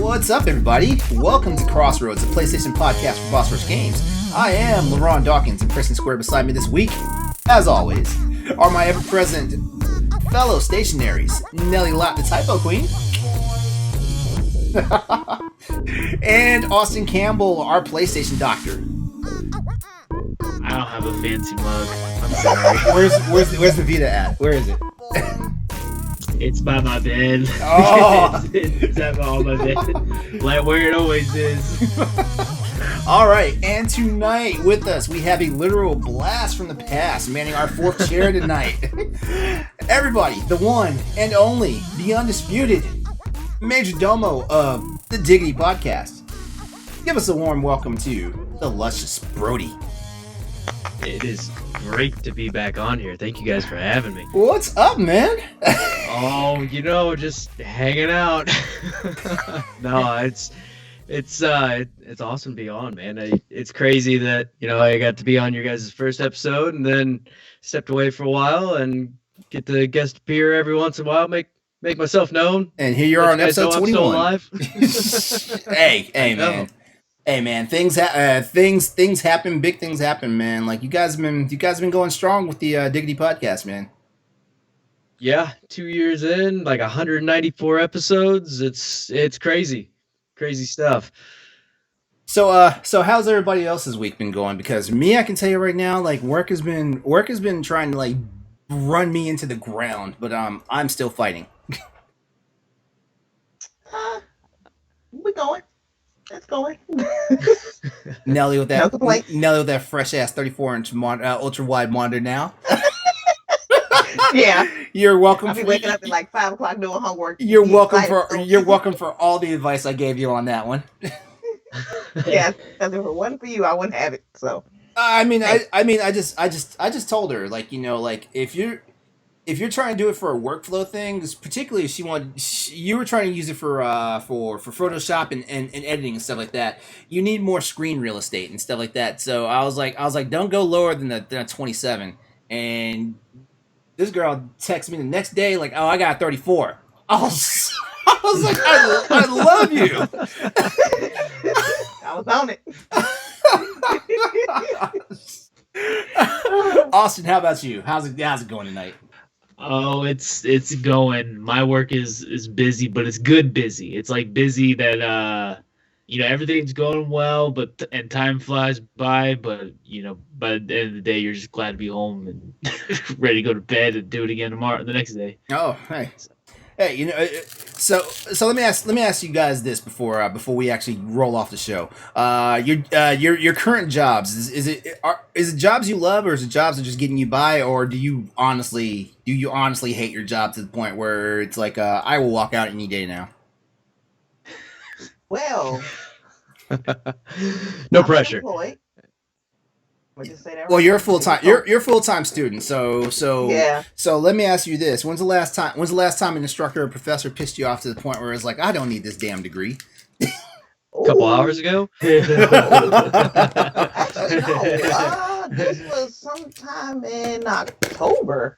What's up, everybody? Welcome to Crossroads, a PlayStation podcast for Boss Rush Games. I am LaRon Dawkins, and Preston Square beside me this week, as always, are my ever-present fellow stationaries, Nelly Lott, the Typo Queen, and Austin Campbell, our PlayStation Doctor. I don't have a fancy mug. I'm sorry. Where's the Vita at? Where is it? It's by my bed. Oh. It's on my bed. Like where it always is. All right, and tonight with us, we have a literal blast from the past manning our fourth chair tonight. Everybody, the one and only, the undisputed Major Domo of the Diggity Podcast. Give us a warm welcome to the luscious Brody. It is great to be back on here. Thank you guys for having me. What's up, man? Oh, just hanging out. No, it's awesome to be on, man. It's crazy that I got to be on your guys' first episode and then stepped away for a while and get to guest appear every once in a while, make myself known. And here you are on episode 21. I'm still alive. Hey man, things happen, big things happen, man. Like you guys have been going strong with the Diggity Podcast, man. Yeah, 2 years in, like 194 episodes. It's crazy stuff. So how's everybody else's week been going? Because me, I can tell you right now, like work has been trying to like run me into the ground, but I'm still fighting. We're going. It's going. Nelly with that fresh ass 34-inch ultra wide monitor now. Yeah. You're welcome. I'll be waking up at like 5 o'clock doing homework. You're welcome for all the advice I gave you on that one. Yeah, because if it wasn't for you, I wouldn't have it. So. I just told her, like, like if you're trying to do it for a workflow thing, particularly if you were trying to use it for Photoshop and editing and stuff like that, you need more screen real estate and stuff like that. So I was like, don't go lower than a 27. And this girl texted me the next day, like, oh, I got a 34. I was like, I love you. I was on it. Austin, how about you? How's it going tonight? Oh, it's going. My work is busy, but it's good busy. It's like busy that everything's going well, and time flies by, but by the end of the day you're just glad to be home and ready to go to bed and do it again the next day. Oh, hey. Hey, so let me ask you guys this before we actually roll off the show. Your current jobs, is it jobs you love, or is it jobs that are just getting you by, or do you honestly hate your job to the point where it's like I will walk out any day now? Well, no pressure. Well, you're a full-time student, so yeah. So let me ask you this: When's the last time an instructor or professor pissed you off to the point where it's like, I don't need this damn degree? A couple hours ago. This was sometime in October.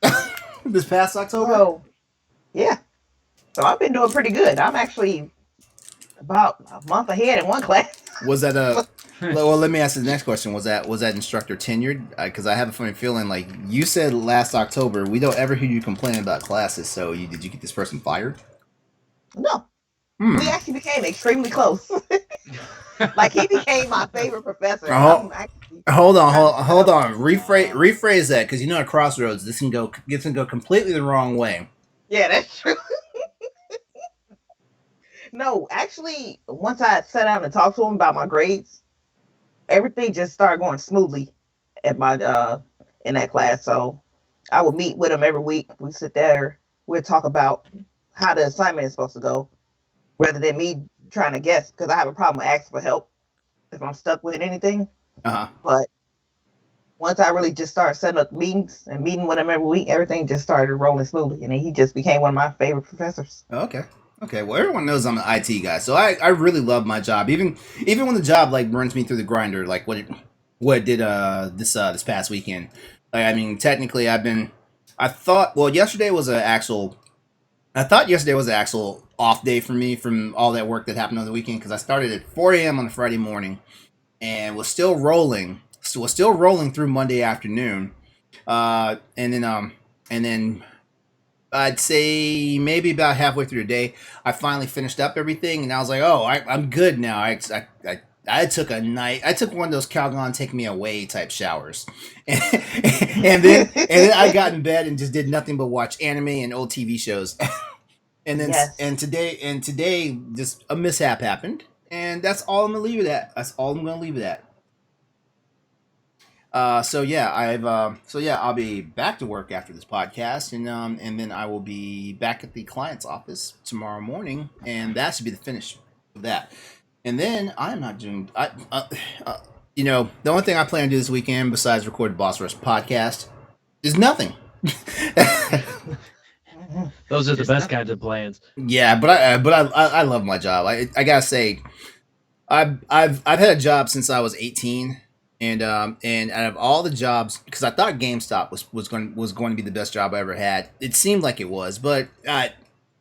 This past October. So, yeah. So I've been doing pretty good. I'm actually about a month ahead in one class. Was that well, let me ask you the next question. Was that instructor tenured? Because I have a funny feeling, like you said last October, we don't ever hear you complaining about classes. So did you get this person fired? No. We actually became extremely close. Like he became my favorite professor. Hold on. Rephrase that, because at Crossroads, this can go completely the wrong way. Yeah, that's true. No, actually, once I sat down and talked to him about my grades, everything just started going smoothly at my in that class. So I would meet with him every week. We sit there, we'd talk about how the assignment is supposed to go, rather than me trying to guess, because I have a problem with asking for help if I'm stuck with anything. But once I really just started setting up meetings and meeting with him every week, everything just started rolling smoothly, and then he just became one of my favorite professors. Okay, well, everyone knows I'm an IT guy, so I really love my job. Even when the job like runs me through the grinder, like what it did this past weekend. Like, I mean, technically, I thought yesterday was an actual off day for me from all that work that happened on the weekend because I started at 4 a.m. on a Friday morning and was still rolling. So was still rolling through Monday afternoon, and then I'd say maybe about halfway through the day, I finally finished up everything, and I was like, "Oh, I'm good now." I took a night. I took one of those Calgon take me away type showers, and then I got in bed and just did nothing but watch anime and old TV shows. And then Yes. and today just a mishap happened, and that's all I'm gonna leave it at. That's all I'm gonna leave it at. So yeah, I'll be back to work after this podcast, and then I will be back at the client's office tomorrow morning, and that should be the finish of that. And then I'm not doing, the only thing I plan to do this weekend besides record the Boss Rush podcast is nothing. Those are the best kinds of plans. Yeah, but I love my job. I gotta say, I've had a job since I was 18. And out of all the jobs, because I thought GameStop was going to be the best job I ever had. It seemed like it was, but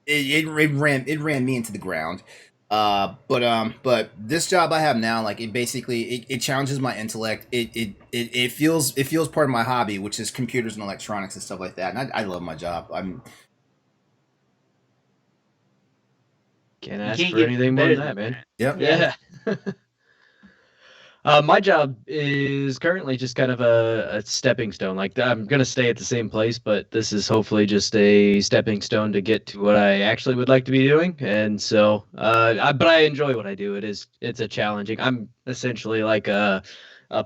it ran me into the ground. But this job I have now, like it challenges my intellect. It feels part of my hobby, which is computers and electronics and stuff like that. And I love my job. Can't ask can't for get anything more than better that, man. Yep. Yeah. My job is currently just kind of a stepping stone. Like I'm gonna stay at the same place, but this is hopefully just a stepping stone to get to what I actually would like to be doing. And so, but I enjoy what I do. It's a challenging. I'm essentially like a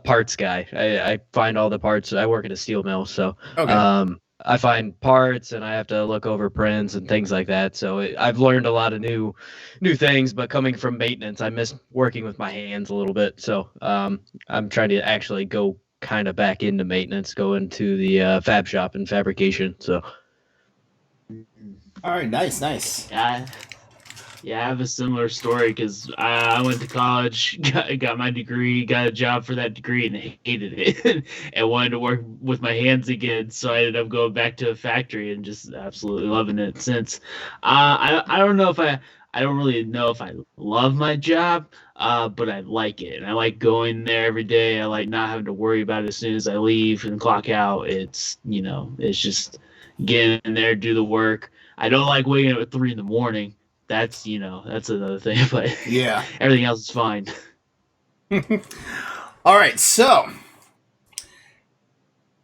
parts guy. I find all the parts. I work at a steel mill, so Okay. I find parts and I have to look over prints and things like that. So I've learned a lot of new things, but coming from maintenance, I miss working with my hands a little bit. So I'm trying to actually go kind of back into maintenance, go into the fab shop and fabrication. So All right. Nice. Yeah, I have a similar story because I went to college, got my degree, got a job for that degree, and hated it, and wanted to work with my hands again. So I ended up going back to a factory and just absolutely loving it since. I don't know if I don't really know if I love my job, but I like it, and I like going there every day. I like not having to worry about it as soon as I leave and clock out. It's just get in there, do the work. I don't like waking up at 3 a.m. That's another thing, but Yeah. everything else is fine. All right. So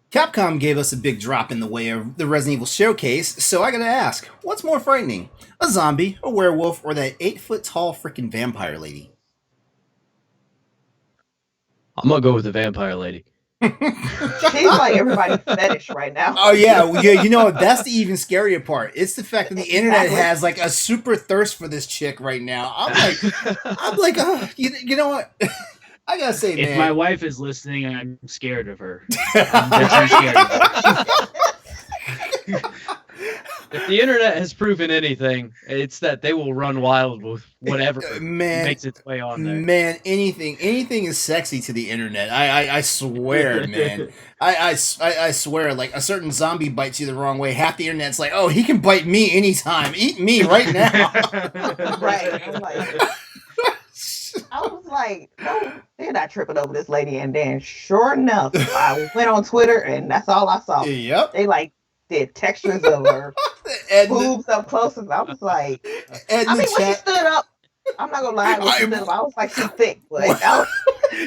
Capcom gave us a big drop in the way of the Resident Evil showcase. So I gotta ask, what's more frightening, a zombie, a werewolf, or that 8-foot tall freaking vampire lady? I'm gonna go with the vampire lady. She's like everybody's fetish right now. Oh yeah, you know that's the even scarier part. It's the fact that the internet Exactly. has like a super thirst for this chick right now. I'm like, you know what? I gotta say, If man. my wife is listening, I'm scared of her. I'm definitely scared of her. If the internet has proven anything, it's that they will run wild with whatever Man. makes its way on there. Man, anything is sexy to the internet. I swear, man. I swear, like a certain zombie bites you the wrong way. Half the internet's like, oh, he can bite me anytime. Eat me right now. Right. I was like, no, they're not tripping over this lady. And then sure enough, I went on Twitter and that's all I saw. Yep. They like did textures of her And boobs up close. And I was like, and I the mean, when she chat. stood up, I'm not gonna lie, when she stood up, I was like, she's thick. But I was,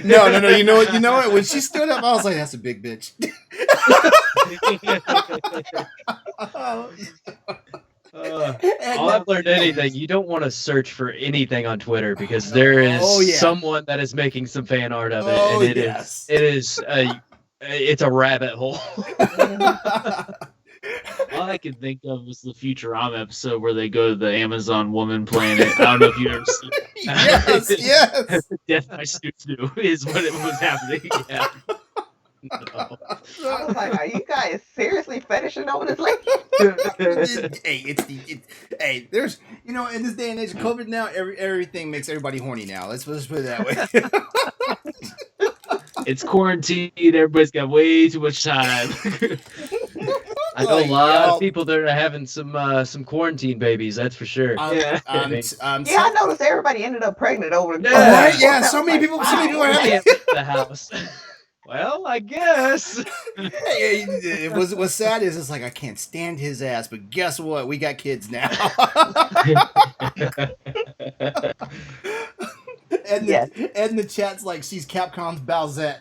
No. You know what? When she stood up, I was like, that's a big bitch. All I've learned anything, you don't want to search for anything on Twitter because there is Oh, yeah. someone that is making some fan art of it, Oh, and yes. it's a rabbit hole. All I can think of is the Futurama episode where they go to the Amazon woman planet. I don't know if you've ever seen it. yes. Death by Snoo is what it was happening. Yeah. No. I was like, are you guys seriously fetishing over this lady? Hey, there's in this day and age of COVID now, everything makes everybody horny now. Let's put it that way. It's quarantine. Everybody's got way too much time. I know a Like, lot y'all- of people that are having some quarantine babies. That's for sure. Yeah. Yeah, I noticed everybody ended up pregnant over the Yeah. Right? Yeah, so many people are I having. can't leave the house. Well, I guess. What's sad is it's like I can't stand his ass, but guess what? We got kids now. and Yes. and the chat's like she's Capcom's Bowsette.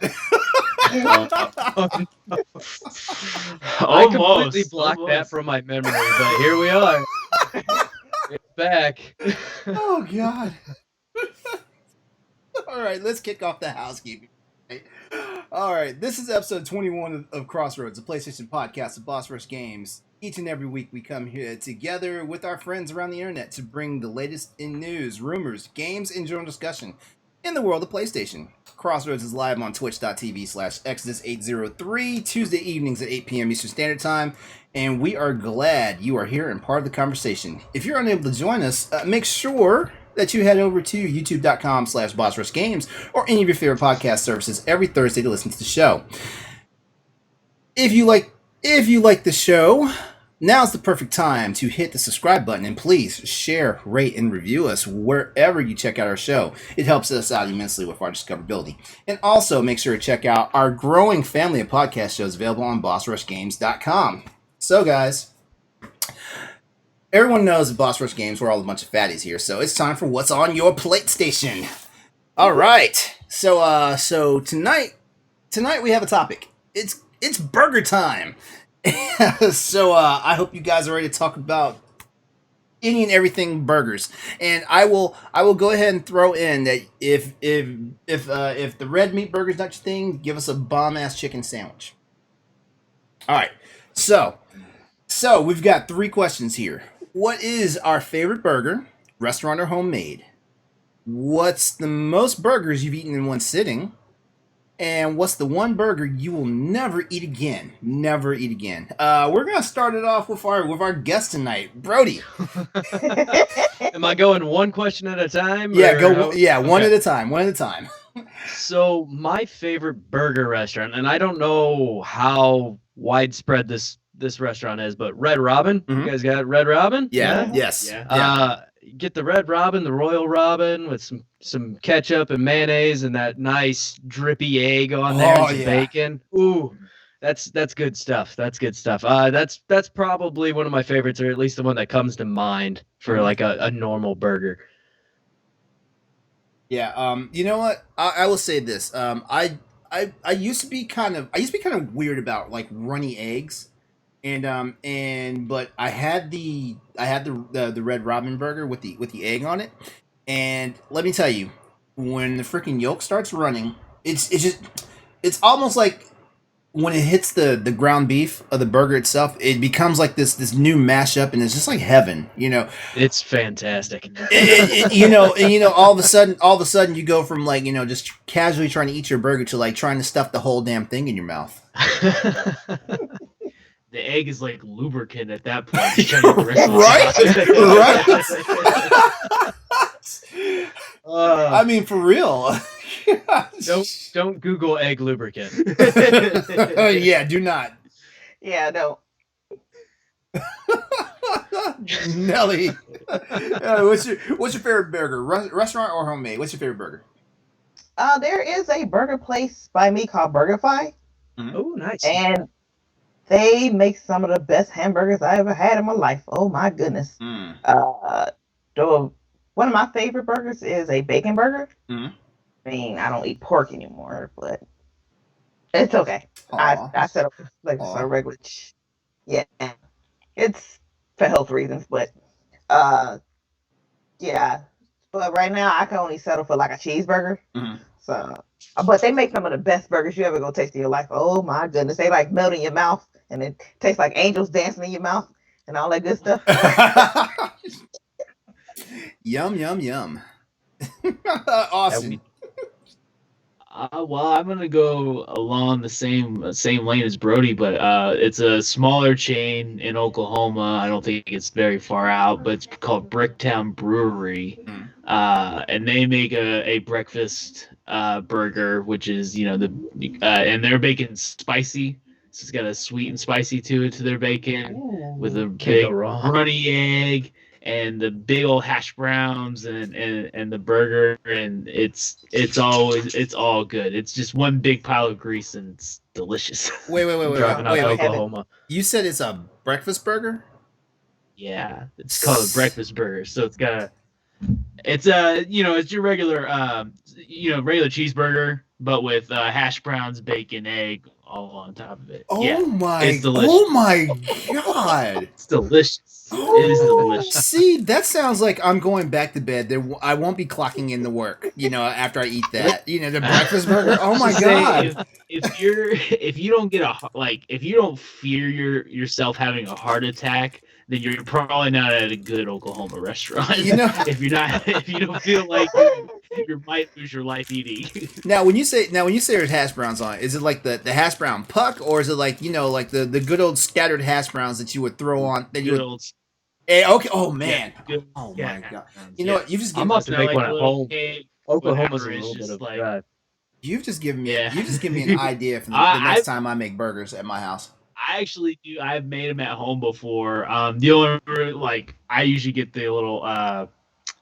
I completely Almost, blocked that almost. from my memory, but here we are. It's back. Oh God. All right, let's kick off the housekeeping. All right, this is episode 21 of Crossroads, a PlayStation podcast of Boss Rush Games. Each and every week we come here together with our friends around the internet to bring the latest in news, rumors, games, and general discussion in the world of PlayStation. Crossroads is live on twitch.tv/Exodus803, Tuesday evenings at 8 p.m. Eastern Standard Time, and we are glad you are here and part of the conversation. If you're unable to join us, make sure that you head over to youtube.com/BossRushGames or any of your favorite podcast services every Thursday to listen to the show. If you like the show, now's the perfect time to hit the subscribe button and please share, rate, and review us wherever you check out our show. It helps us out immensely with our discoverability. And also make sure to check out our growing family of podcast shows available on BossRushGames.com. So guys, everyone knows at Boss Rush Games we're all a bunch of fatties here, so it's time for what's on your plate station. All right, so tonight we have a topic. It's burger time. So I hope you guys are ready to talk about any and everything burgers. And I will go ahead and throw in that if the red meat burger's not your thing, give us a bomb ass chicken sandwich. All right, so we've got 3 questions here. What is our favorite burger, restaurant or homemade? What's the most burgers you've eaten in one sitting? And what's the one burger you will never eat again? Never eat again. We're gonna start it off with our guest tonight, Brody. Am I going one question at a time? Yeah, or go. how- Yeah, one Okay. at a time. One at a time. So my favorite burger restaurant, and I don't know how widespread this restaurant is, but Red Robin. Mhm. You guys got Red Robin? Yeah. Yeah. Yes. Yeah. Get the Red Robin, the Royal Robin, with some ketchup and mayonnaise and that nice drippy egg on there Oh, and some yeah. bacon. Ooh, that's good stuff. That's good stuff. That's probably one of my favorites, or at least the one that comes to mind for like a normal burger. Yeah. You know what? I will say this. I used to be kind of weird about like runny eggs, but I had the Red Robin burger with the egg on it, and let me tell you, when the freaking yolk starts running, it's almost like when it hits the ground beef of the burger itself, it becomes like this new mashup, and it's just like heaven, you know. It's fantastic. You know, all of a sudden you go from like, you know, just casually trying to eat your burger to like trying to stuff the whole damn thing in your mouth. The egg is like lubricant at that point. Just trying to direct Right? I mean, for real. Don't Google egg lubricant. Yeah, do not. Yeah, no. Nelly, what's your favorite burger? Restaurant or homemade? What's your favorite burger? There is a burger place by me called BurgerFi, Oh, nice. and they make some of the best hamburgers I ever had in my life. Oh my goodness. One of my favorite burgers is a bacon burger. Mhm. I mean, I don't eat pork anymore, but it's okay. Aw. I set up like Aw. a regular. Yeah, it's for health reasons, but yeah. But right now, I can only settle for like a cheeseburger. Mhm. So, but they make some of the best burgers you ever gonna taste in your life. Oh my goodness, they like melt in your mouth, and it tastes like angels dancing in your mouth and all that good stuff. Yum yum yum. Awesome. Well, I'm gonna go along the same lane as Brody, but it's a smaller chain in Oklahoma. I don't think it's very far out, but it's called Bricktown Brewery, and they make a breakfast burger, which is and they're making spicy It's got a sweet and spicy to their bacon with a Ooh. big go wrong. runny egg and the big old hash browns and the burger, and it's all good. It's just one big pile of grease and it's delicious. Wait, Driving out to wait. Oklahoma. You said it's a breakfast burger? Yeah, it's called a breakfast burger. So it's your regular regular cheeseburger, but with hash browns, bacon, egg all on top of it. Oh Yeah, my! it's delicious. Oh my god! It's delicious. It is delicious. See, that sounds like I'm going back to bed. I won't be clocking in to work. After I eat that. The breakfast burger. Oh my Just say, god! if you don't get if you don't fear yourself having a heart attack, then you're probably not at a good Oklahoma restaurant. if you don't feel like you might lose your life eating. Now when you say there's hash browns on it, is it like the hash brown puck, or is it like like the good old scattered hash browns that you would throw on that you Good would? old Okay. Oh man. good Oh yeah, my god. browns, You know what? You've just I'm given about to make one at home. Oklahoma's a whatever, it's little bit just of like- a drive. you've just given me Yeah. an idea for the I- next time I make burgers at my house. I actually do. I've made them at home before. The only I usually get the little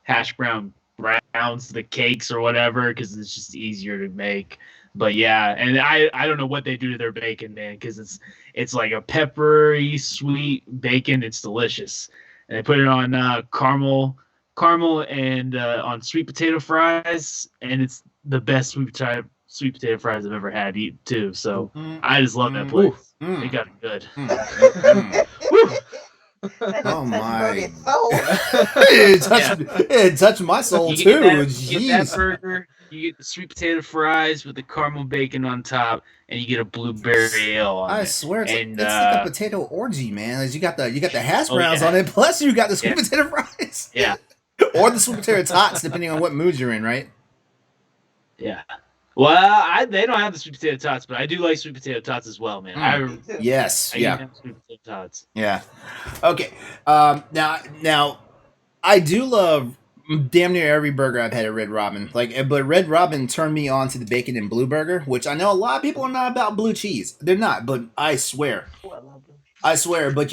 hash brown browns, the cakes or whatever, because it's just easier to make. But yeah, and I don't know what they do to their bacon, man, because it's like a peppery sweet bacon. It's delicious, and they put it on caramel and on sweet potato fries, and it's the best sweet potato fries I've ever had eat too. So I just love that place. They got it good. Oh my! So, It touched my soul You too. get that Jeez. burger, you get the sweet potato fries with the caramel bacon on top, and you get a blueberry ale on I it. swear it's And, like a potato orgy, man. As you got the hash Oh, browns yeah. on it, plus you got the sweet Yeah. potato fries. Yeah. Or the sweet potato tots, depending on what mood you're in, right? Yeah. Well, they don't have the sweet potato tots, but I do like sweet potato tots as well, man. Yes. I Yeah. eat sweet potato tots. Yeah. Okay. Now, I do love damn near every burger I've had at Red Robin. But Red Robin turned me on to the bacon and blue burger, which I know a lot of people are not about blue cheese. They're not, but I swear. But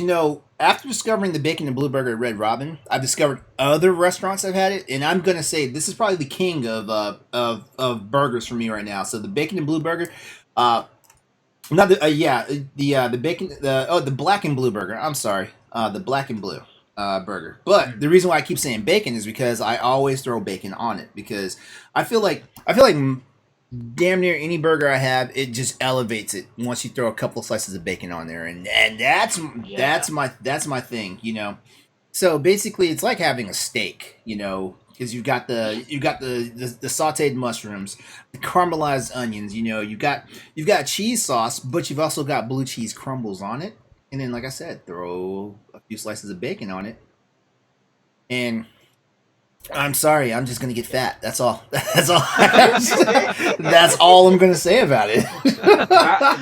after discovering the bacon and blue burger at Red Robin, I've discovered other restaurants that have had it, and I'm gonna say this is probably the king of burgers for me right now. So the bacon and blue burger, not the the bacon the black and blue burger. I'm sorry, the black and blue burger. But the reason why I keep saying bacon is because I always throw bacon on it because I feel like damn near any burger I have, it just elevates it once you throw a couple of slices of bacon on there, and that's my thing, So basically, it's like having a steak, because you've got the sautéed mushrooms, the caramelized onions, you've got cheese sauce, but you've also got blue cheese crumbles on it, and then like I said, throw a few slices of bacon on it, and I'm sorry, I'm just gonna get fat. That's all. That's all. That's all I'm gonna say about it. If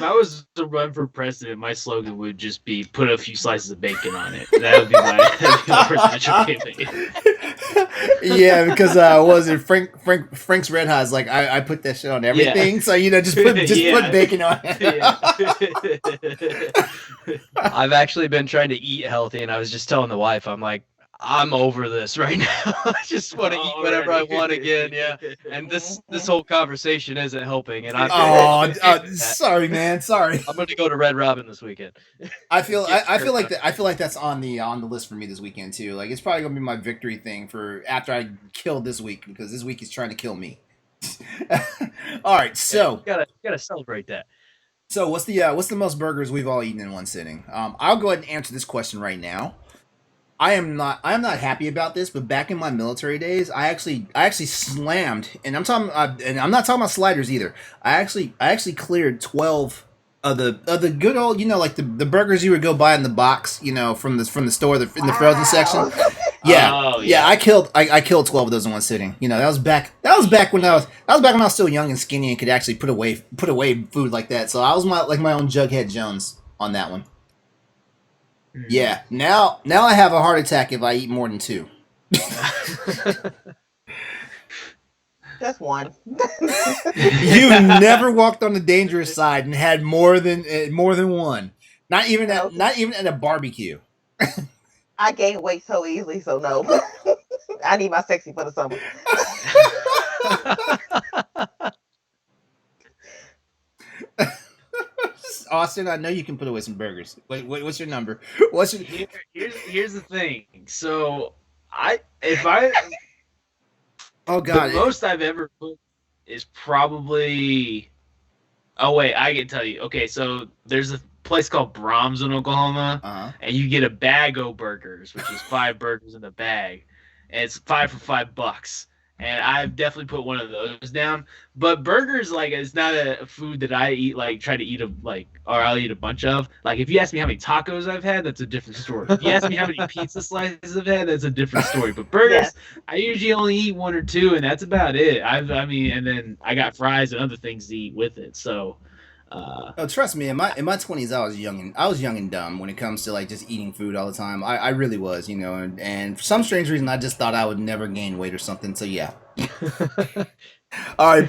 I was to run for president, my slogan would just be "Put a few slices of bacon on it." That would be my presidential campaign. Yeah, because what was it Frank's Red Hot's like I put that shit on everything, Yeah. so just put Yeah. bacon on it. Yeah. I've actually been trying to eat healthy, and I was just telling the wife, I'm like, I'm over this right now. I just want to eat whatever I want again, yeah. And this whole conversation isn't helping, and Sorry, man. Sorry. I'm going to go to Red Robin this weekend. I feel like that's on the list for me this weekend too. Like it's probably gonna be my victory thing for after I kill this week because this week is trying to kill me. All right, so You gotta celebrate that. So what's the most burgers we've all eaten in one sitting? I'll go ahead and answer this question right now. I am not happy about this, but back in my military days, I actually slammed, and I'm not talking about sliders either. I actually cleared 12 of the good old, like the burgers you would go buy in the box, from the store, in the frozen section. Yeah, Oh, yeah. I killed 12 of those in one sitting. That was back when I was still young and skinny and could actually put away food like that. So I was my own Jughead Jones on that one. Yeah. Now I have a heart attack if I eat more than 2. Just one. You've never walked on the dangerous side and had more than one. Not even No. at a barbecue. I gain weight so easily, so no. I need my sexy for the summer. Austin, I know you can put away some burgers. What's your number? What's your Here's the thing. So Oh the God. most I've ever put is probably. Oh wait, I can tell you. Okay, so there's a place called Brahms in Oklahoma, Uh-huh. and you get a bag o burgers, which is 5 burgers in a bag, and it's 5 for $5. And I've definitely put one of those down. But burgers, like, it's not a food that I eat, like, try to eat or I'll eat a bunch of. Like, if you ask me how many tacos I've had, that's a different story. If you ask me how many pizza slices I've had, that's a different story. But burgers, Yes. I usually only eat 1 or 2, and that's about it. I mean, and then I got fries and other things to eat with it. So, Oh, trust me, in my 20s, I was young and dumb when it comes to like just eating food all the time. I really was, and for some strange reason, I just thought I would never gain weight or something. So yeah. All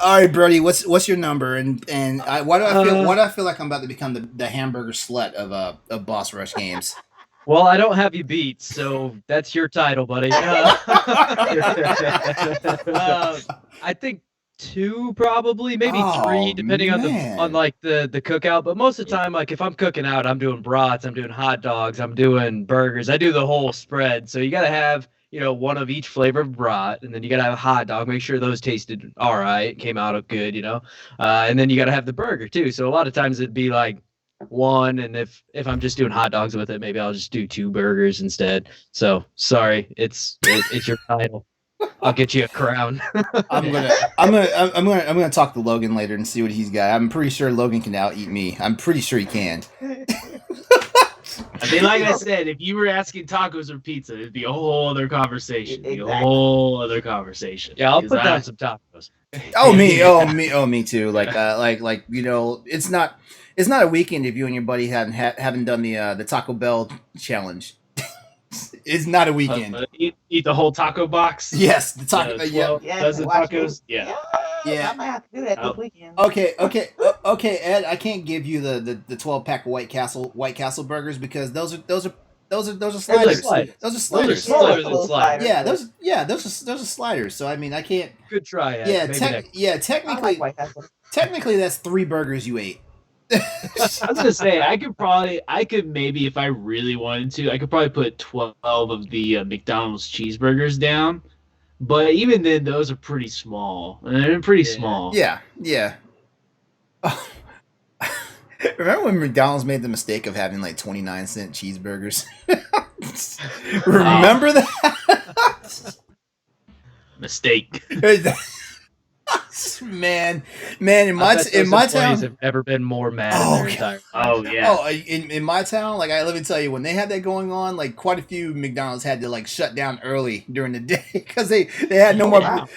right, Brody. What's your number? And why do I feel like I'm about to become the hamburger slut of Boss Rush games? Well, I don't have you beat, so that's your title, buddy. I think 2 probably, maybe Oh, 3, depending man. on like the cookout. But most of the time, like if I'm cooking out, I'm doing brats, I'm doing hot dogs, I'm doing burgers. I do the whole spread. So you gotta have one of each flavor of brat, and then you gotta have a hot dog. Make sure those tasted all right, came out good, and then you gotta have the burger too. So a lot of times it'd be like 1, and if I'm just doing hot dogs with it, maybe I'll just do 2 burgers instead. So sorry, it's your title. I'll get you a crown. I'm gonna talk to Logan later and see what he's got. I'm pretty sure Logan can out eat me. I'm pretty sure he can. I mean, like I said, if you were asking tacos or pizza, it'd be a whole other conversation. It'd be a Exactly. whole other conversation. Yeah, I'll Because put down some tacos. Me too. Like it's not a weekend if you and your buddy haven't done the Taco Bell challenge. It's not a weekend. Eat the whole taco box. Yes, the taco. Yeah. 12 Yes, dozen watch tacos. me. Yeah. Yeah. I might have to do that Oh. this weekend. Okay, Ed. I can't give you the 12-pack of White Castle burgers because those are sliders. sliders. Those are Those are sliders. smaller than sliders. Yeah, those are sliders. So I mean, I can't. Good try. Ed. Yeah, Maybe next. yeah. I Technically, like White Castle. that's 3 burgers you ate. I was gonna say I could maybe if I really wanted to, I could probably put 12 of the McDonald's cheeseburgers down. But even then, those are pretty small. They're pretty Yeah. small. Yeah. Oh. Remember when McDonald's made the mistake of having like 29-cent cheeseburgers? Remember that? Mistake. man, in my I bet those town. employees have never been more mad in Oh, their entire life. Oh yeah. Oh, in my town, like let me tell you, when they had that going on, like quite a few McDonald's had to like shut down early during the day because they had no more. Wow.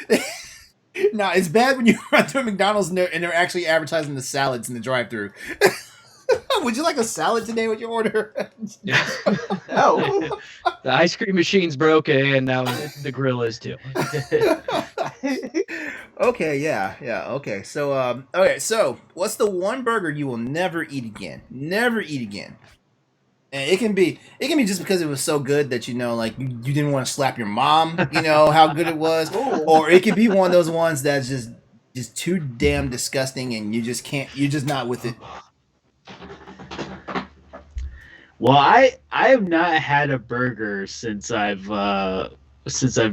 Now it's bad when you run to a McDonald's and they're actually advertising the salads in the drive-through. Would you like a salad today with your order? No. The ice cream machine's broken, and now the grill is too. Okay, yeah, okay. So, so what's the one burger you will never eat again? Never eat again. And it can be just because it was so good that like you didn't want to slap your mom, how good it was, Ooh. or it could be one of those ones that's just too damn disgusting and you just can't, you're just not with it. Well, I have not had a burger since I've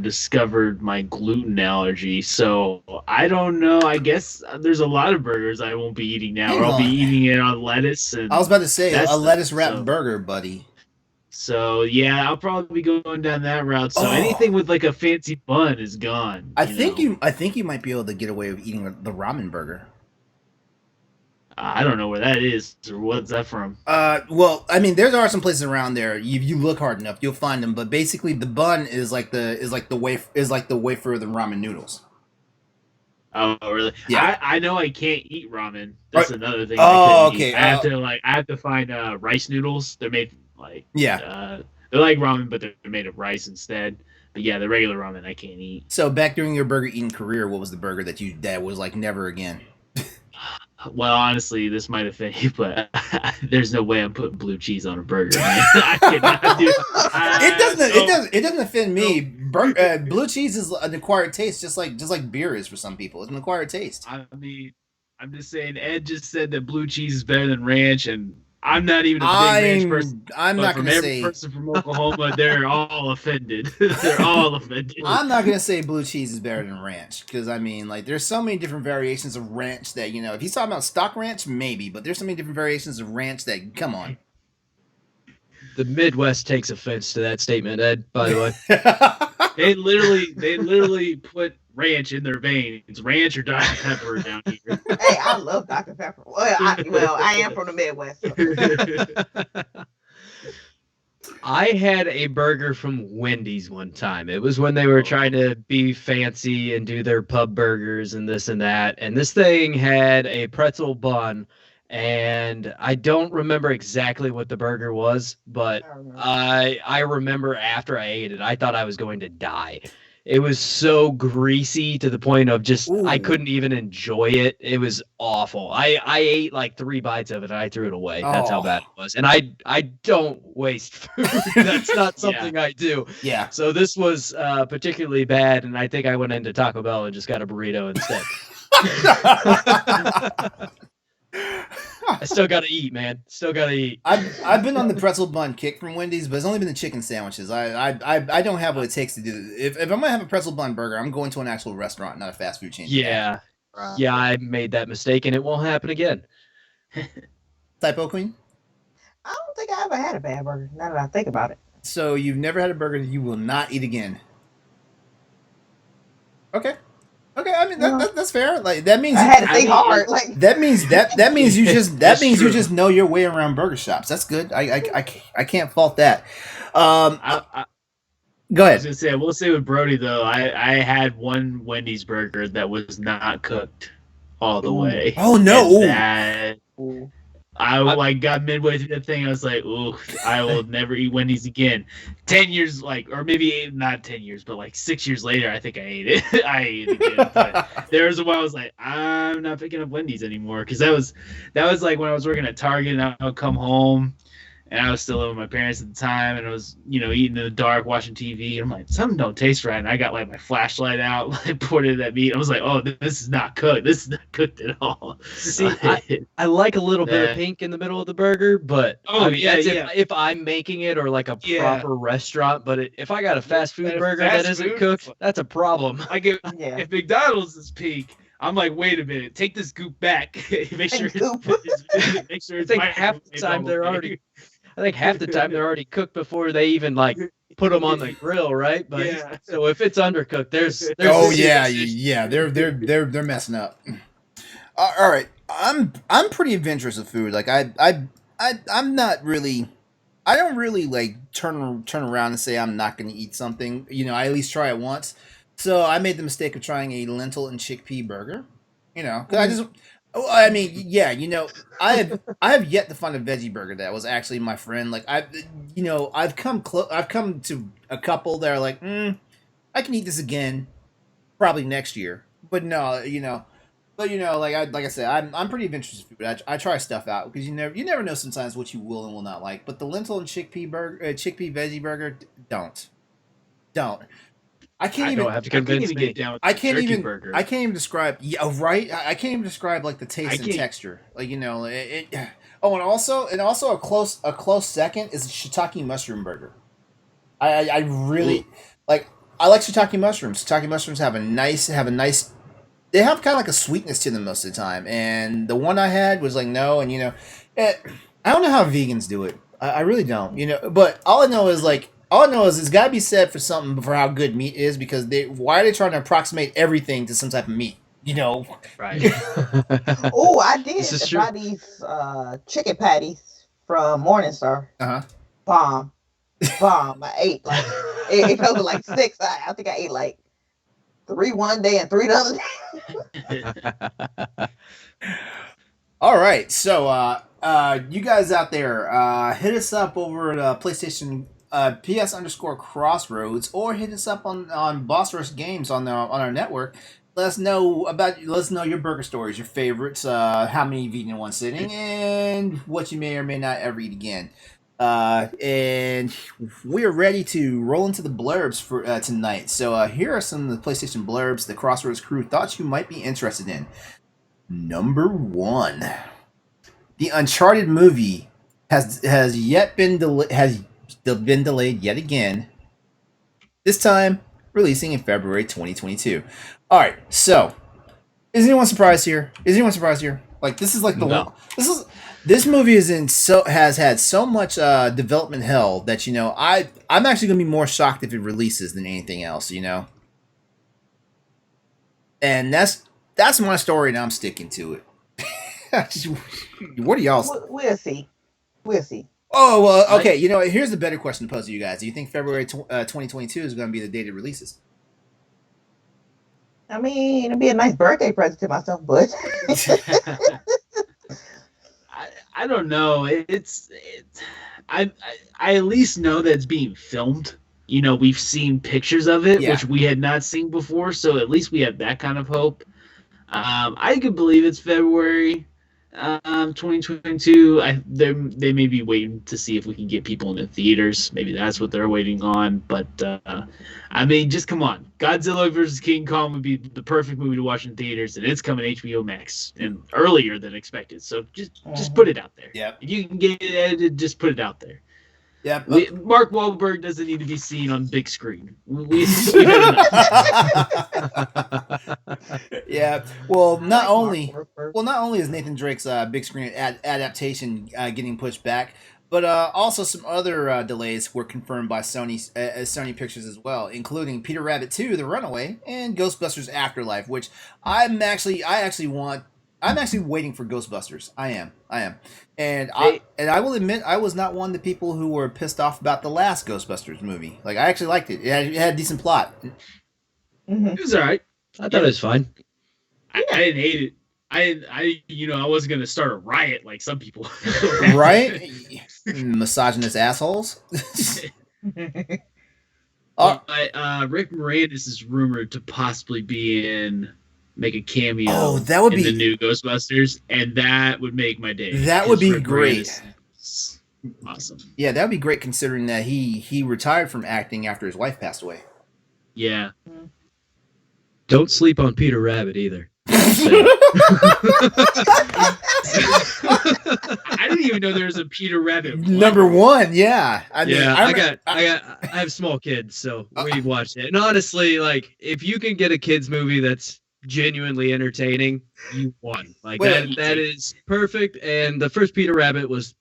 discovered my gluten allergy. So I don't know. I guess there's a lot of burgers I won't be eating now. Hang Or I'll be on. eating it on lettuce and I was about to say That's a lettuce wrapped so- burger, buddy. so yeah, I'll probably be going down that route. So Oh. anything with like a fancy bun is gone. I know? think you might be able to get away with eating the ramen burger. I don't know where that is or what's that from. Well, I mean, there are some places around there. You look hard enough, you'll find them. But basically, the bun is like the wafer of the ramen noodles. Oh really? Yeah. I know I can't eat ramen. That's Right. another thing. Oh, I couldn't eat. okay. I have to find rice noodles. They're made like Yeah. they're like ramen, but they're made of rice instead. yeah, the regular ramen I can't eat. So back during your burger eating career, what was the burger that was like never again? Well, honestly, this might offend you, but there's no way I'm putting blue cheese on a burger, man. I cannot do. It doesn't offend me. Blue cheese is an acquired taste, just like beer is for some people. It's an acquired taste. I mean, I'm just saying. Ed just said that blue cheese is better than ranch, and I'm not even a big ranch person. I'm But not from gonna every say. person from Oklahoma, they're all offended. They're all offended. I'm not gonna say blue cheese is better than ranch because I mean, like, there's so many different variations of ranch that if he's talking about stock ranch, maybe, but there's so many different variations of ranch that come on. The Midwest takes offense to that statement, Ed, by the way. They literally put ranch in their veins. Ranch or Dr. Pepper down here. Hey, I love Dr. Pepper. Well, I am from the Midwest. So. I had a burger from Wendy's one time. It was when they were trying to be fancy and do their pub burgers and this and that. And this thing had a pretzel bun. And I don't remember exactly what the burger was, but I remember. I remember after I ate it, I thought I was going to die. It was so greasy to the point of just I Ooh. couldn't even enjoy it. It was awful. I ate like 3 bites of it and I threw it away. That's how Oh. bad it was. And I don't waste food. That's not something I do. Yeah. So this was particularly bad, and I think I went into Taco Bell and just got a burrito instead. I still gotta eat, man. Still gotta eat. I've been on the pretzel bun kick from Wendy's, but it's only been the chicken sandwiches. I don't have what it takes to do this. If I'm gonna have a pretzel bun burger, I'm going to an actual restaurant, not a fast food chain. Yeah. Yeah, I made that mistake, and it won't happen again. Typo Queen. I don't think I ever had a bad burger. Now that I think about it. So you've never had a burger that you will not eat again. Okay. I mean that's fair. Like that means I had to think mean, hard. Like that means you just That's you true. just know your way around burger shops. That's good. I can't fault that. I Go was ahead. gonna say, I will say with Brody though, I had one Wendy's burger that was not cooked all the way. Oh no. And that I like got midway through that thing. I was like, "Ooh, I will never eat Wendy's again." 10 years, or maybe not 10 years, but like 6 years later, I think I ate it. I ate it again. But there was a while I was like, "I'm not picking up Wendy's anymore," because that was like when I was working at Target, and I would come home, and I was still living with my parents at the time, and I was eating in the dark, watching TV. And I'm like, something don't taste right. And I got like my flashlight out, like poured it in that meat. I was like, oh, this is not cooked. This is not cooked at all. See, I like a little bit of pink in the middle of the burger, but Oh, I mean, yeah, that's yeah. if I'm making it or like a Yeah. proper restaurant. But if I got a fast food But if burger fast that isn't food- cooked, that's a problem. Like if, yeah. if McDonald's is pink, I'm like, wait a minute, take this goop back. Make sure Goop. make sure I it's think half the microwaved time all they're the way. already. I think half the time they're already cooked before they even like put them on the grill, right? But Yeah. so if it's undercooked, there's Oh a yeah, serious issue. yeah. They're messing up. All right, I'm pretty adventurous with food. Like I'm not really. I don't really like turn around and say I'm not going to eat something. I at least try it once. So I made the mistake of trying a lentil and chickpea burger. 'Cause I just. Oh, I mean, yeah, I have yet to find a veggie burger that was actually my friend. Like I've come to a couple that are like, I can eat this again, probably next year. But no, like I said, I'm pretty adventurous with food. I try stuff out because you never know sometimes what you will and will not like. But the lentil and chickpea veggie burger, don't. I can't I even. don't have to I can't convince even me. get down with I the can't turkey even. burger. I can't even describe. Yeah, right. I can't even describe like the taste I and can't- texture. Like Oh, and also a close second is shiitake mushroom burger. I really like. I like shiitake mushrooms. Shiitake mushrooms have a nice. They have kind of like a sweetness to them most of the time. And the one I had was like no, and I don't know how vegans do it. I really don't. But all I know is it's got to be said for something for how good meat is because why are they trying to approximate everything to some type of meat? Right. Oh, I did This is try these chicken patties from Morningstar. Uh-huh. Bomb. I ate like it comes with like 6. I think I ate like 3 one day and 3 the other day. All right, so you guys out there, hit us up over at PlayStation PS_Crossroads, or hit us up on Boss Rush Games on our network. Let us know your burger stories, your favorites, how many you've eaten in one sitting, and what you may or may not ever eat again. And we are ready to roll into the blurbs for tonight. So here are some of the PlayStation blurbs the Crossroads crew thought you might be interested in. Number 1, the Uncharted movie has been delayed yet again. This time, releasing in February 2022. All right, so is anyone surprised here? Like this is like No. this movie has had so much development hell that I'm actually gonna be more shocked if it releases than anything else. And that's my story, and I'm sticking to it. What are y'all? We'll see. We'll see. Oh, well, okay. Here's the better question to pose to you guys. Do you think February 2022 is going to be the date it releases? I mean, it'd be a nice birthday present to myself, but I don't know. I at least know that it's being filmed. We've seen pictures of it, Yeah. which we had not seen before, so at least we have that kind of hope. I could believe it's February 2022. They may be waiting to see if we can get people in the theaters. Maybe that's what they're waiting on. But I mean, just come on. Godzilla vs. King Kong would be the perfect movie to watch in theaters, and it's coming HBO Max and earlier than expected. So just put it out there. Yep. If you can get it edited, just put it out there. Yep. Mark Wahlberg doesn't need to be seen on big screen. We had enough. Yeah. Well, not I like only Mark Wahlberg. well, not only is Nathan Drake's big screen adaptation getting pushed back, but also some other delays were confirmed by Sony Pictures as well, including Peter Rabbit 2: The Runaway and Ghostbusters Afterlife, which I'm actually waiting for Ghostbusters. I am. And I will admit I was not one of the people who were pissed off about the last Ghostbusters movie. Like, I actually liked it. It had a decent plot. Mhm. It was all right. I thought it was fine. I didn't hate it. I wasn't gonna start a riot like some people. Right? Misogynist assholes. But Rick Moranis is rumored to possibly make a cameo. Oh, that would in be the new Ghostbusters, and that would make my day. That would 'cause be Rick great. Moranis is awesome. Yeah, that would be great considering that he retired from acting after his wife passed away. Yeah. Don't sleep on Peter Rabbit either. I didn't even know there was a Peter Rabbit. Number 1, yeah. I mean, I have small kids, so we watched it. And honestly, like, if you can get a kids movie that's genuinely entertaining, you won. Like, that is perfect. And the first Peter Rabbit was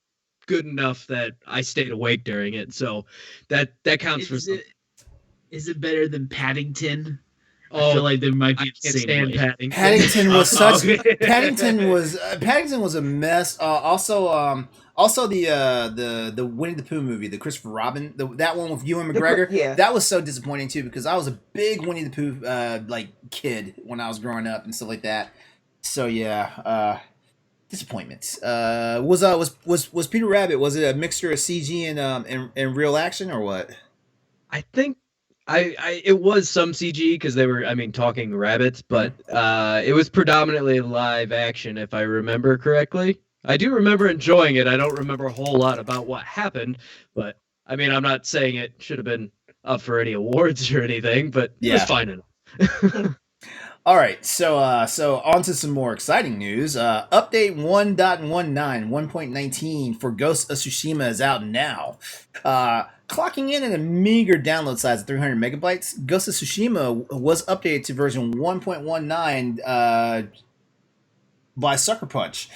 good enough that I stayed awake during it, so that counts for something. Is it better than Paddington? I Oh, feel like there might be I the can't same stand way. Paddington. Paddington was Okay. Paddington was a mess. Also the Winnie the Pooh movie, the Christopher Robin, that one with Ewan McGregor. Yeah. That was so disappointing too, because I was a big Winnie the Pooh like kid when I was growing up and stuff like that. So yeah, disappointments. Was Peter Rabbit, was it a mixture of CG and real action, or what? I think it was some CG because they were, talking rabbits, but it was predominantly live action, if I remember correctly. I do remember enjoying it. I don't remember a whole lot about what happened, but I'm not saying it should have been up for any awards or anything, but it was Yeah. fine enough. All right, so on to some more exciting news. Update 1.19, 1.19 for Ghost of Tsushima is out now. Clocking in at a meager download size of 300 megabytes, Ghost of Tsushima was updated to version 1.19 by Sucker Punch.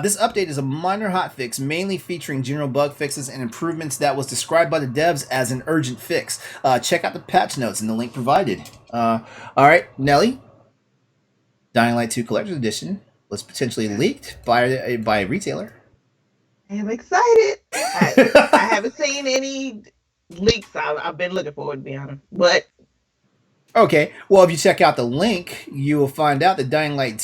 This update is a minor hotfix, mainly featuring general bug fixes and improvements that was described by the devs as an urgent fix. Check out the patch notes in the link provided. All right, Nelly. Dying Light 2 Collector's Edition was potentially leaked by a retailer. I'm excited. I haven't seen any leaks. I've been looking for it, to be honest. But Okay, well, if you check out the link, you will find out that the Dying Light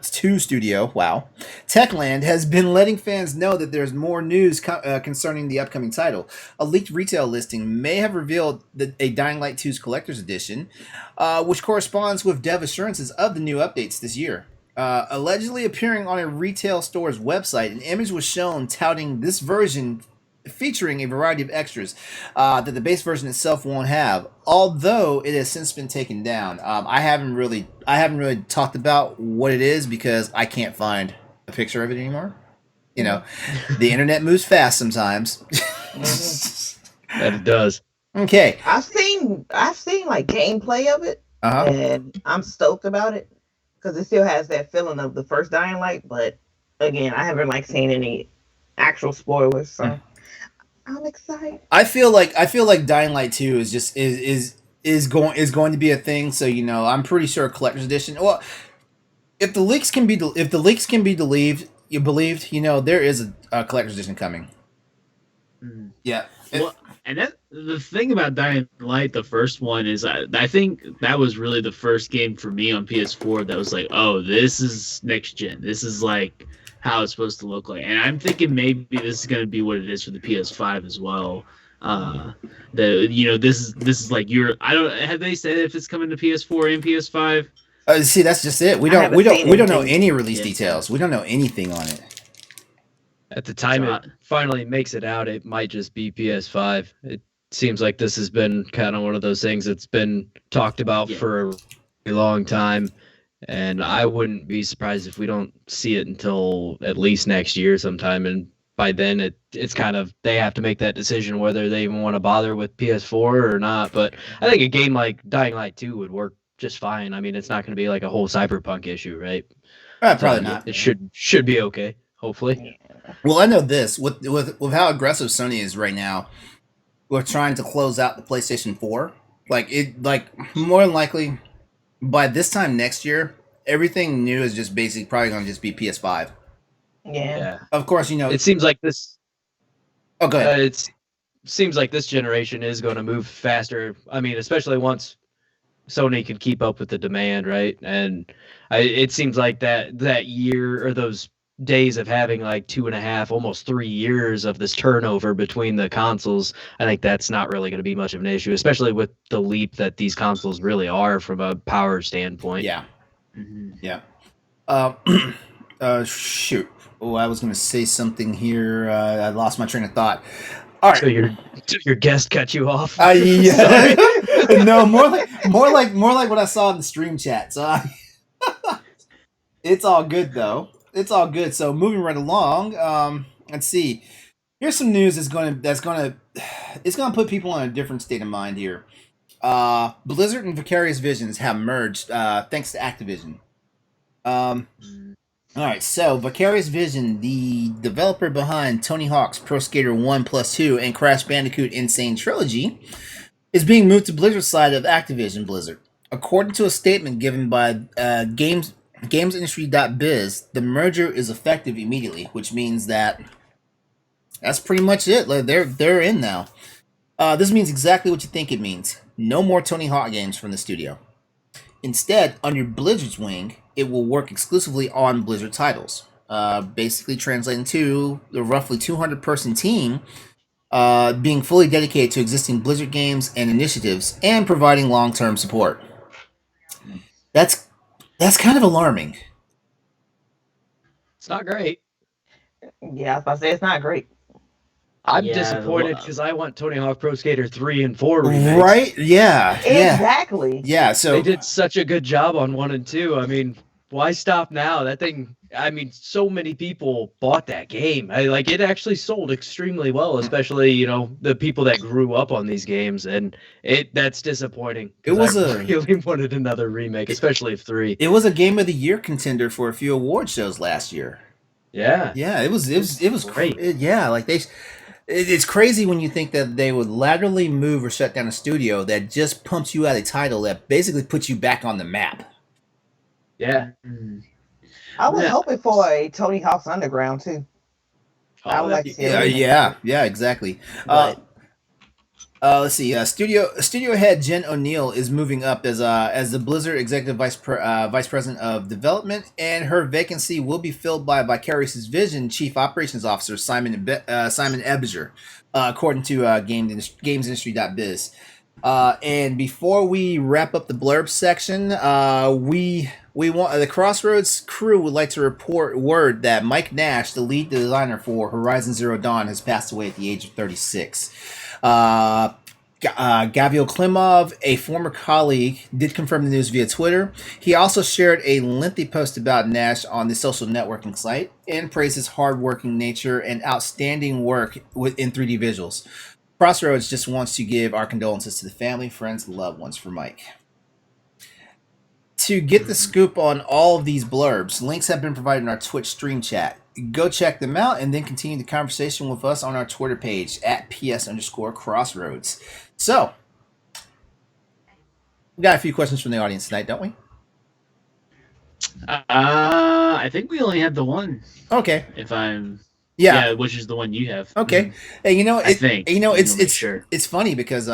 Two Studio, wow, Techland has been letting fans know that there's more news concerning the upcoming title. A leaked retail listing may have revealed a Dying Light 2's collector's edition, which corresponds with dev assurances of the new updates this year. Allegedly appearing on a retail store's website, an image was shown touting this version featuring a variety of extras that the base version itself won't have. Although it has since been taken down, I haven't really talked about what it is because I can't find a picture of it anymore. You know, the internet moves fast sometimes. That it does. Okay. I've seen like gameplay of it, and I'm stoked about it because it still has that feeling of the first Dying Light. But again, I haven't like seen any actual spoilers, so I'm excited. I feel like Dying Light 2 is just is going to be a thing. So I'm pretty sure collector's edition. Well, if the leaks can be believed, there is a collector's edition coming. Yeah. Well, and that the thing about Dying Light, the first one, is I think that was really the first game for me on PS4 that was like, oh, this is next gen. This is like how it's supposed to look like. And I'm thinking maybe this is going to be what it is for the PS5 as well. This is like have they said if it's coming to PS4 and PS5? See, that's just it. We don't know any release details. We don't know anything on it. At the time it finally makes it out, it might just be PS5. It seems like this has been kind of one of those things that's been talked about for a long time. And I wouldn't be surprised if we don't see it until at least next year sometime. And by then, it's kind of, they have to make that decision whether they even want to bother with PS4 or not. But I think a game like Dying Light 2 would work just fine. I mean, it's not going to be like a whole Cyberpunk issue, right? Probably not. It should be okay, hopefully. Well, I know this. With how aggressive Sony is right now, we're trying to close out the PlayStation 4. More than likely, by this time next year, everything new is just basically probably going to just be PS5. Yeah. Of course, it seems like this. Oh, go ahead. It seems like this generation is going to move faster. I mean, especially once Sony can keep up with the demand, right? And it seems like that year or those days of having like 2.5, almost 3 years of this turnover between the consoles, I think that's not really going to be much of an issue, especially with the leap that these consoles really are from a power standpoint. Yeah. Yeah. Shoot. Oh, I was going to say something here. I lost my train of thought. All right. So your guest cut you off. Yeah. No, more like what I saw in the stream chat. So it's all good though. It's all good. So moving right along. Let's see. Here's some news it's gonna put people on a different state of mind here. Blizzard and Vicarious Visions have merged thanks to Activision. All right, so Vicarious Vision, the developer behind Tony Hawk's Pro Skater 1+2 and Crash Bandicoot Insane Trilogy, is being moved to Blizzard's side of Activision Blizzard. According to a statement given by GamesIndustry.biz, the merger is effective immediately, which means that's pretty much it. Like they're in now. This means exactly what you think it means. No more Tony Hawk games from the studio. Instead, under Blizzard's wing, it will work exclusively on Blizzard titles. Basically translating to the roughly 200-person team being fully dedicated to existing Blizzard games and initiatives and providing long-term support. That's kind of alarming. It's not great. Yeah, I was about to say it's not great. I'm disappointed because I want Tony Hawk Pro Skater 3 and 4 remakes. Right? Yeah. Exactly. Yeah. So they did such a good job on 1 and 2. I mean, why stop now? That thing. I mean, so many people bought that game. It actually sold extremely well, especially the people that grew up on these games, and that's disappointing. It was I really wanted another remake, especially of 3. It was a Game of the Year contender for a few award shows last year. Yeah. Yeah. It was great. It's crazy when you think that they would laterally move or shut down a studio that just pumps you out a title that basically puts you back on the map. Yeah. I was hoping for a Tony Hawk's Underground too. I would like to see it. Yeah, exactly. But Let's see. Studio head Jen O'Neill is moving up as the Blizzard executive vice president of development, and her vacancy will be filled by Vicarious Vision chief operations officer Simon Ebinger, according to GamesIndustry.biz. And before we wrap up the blurb section, we want the Crossroads crew would like to report word that Mike Nash, the lead designer for Horizon Zero Dawn, has passed away at the age of 36. Gavil Klimov, a former colleague, did confirm the news via Twitter. He also shared a lengthy post about Nash on the social networking site and praised his hardworking nature and outstanding work in 3D visuals. Crossroads just wants to give our condolences to the family, friends, and loved ones for Mike. To get the scoop on all of these blurbs, links have been provided in our Twitch stream chat. Go check them out and then continue the conversation with us on our Twitter page at @PS_Crossroads. So, we got a few questions from the audience tonight, don't we? I think we only had the one. Okay. If I'm Yeah. which is the one you have. Okay. Hey, I think. Sure. It's funny because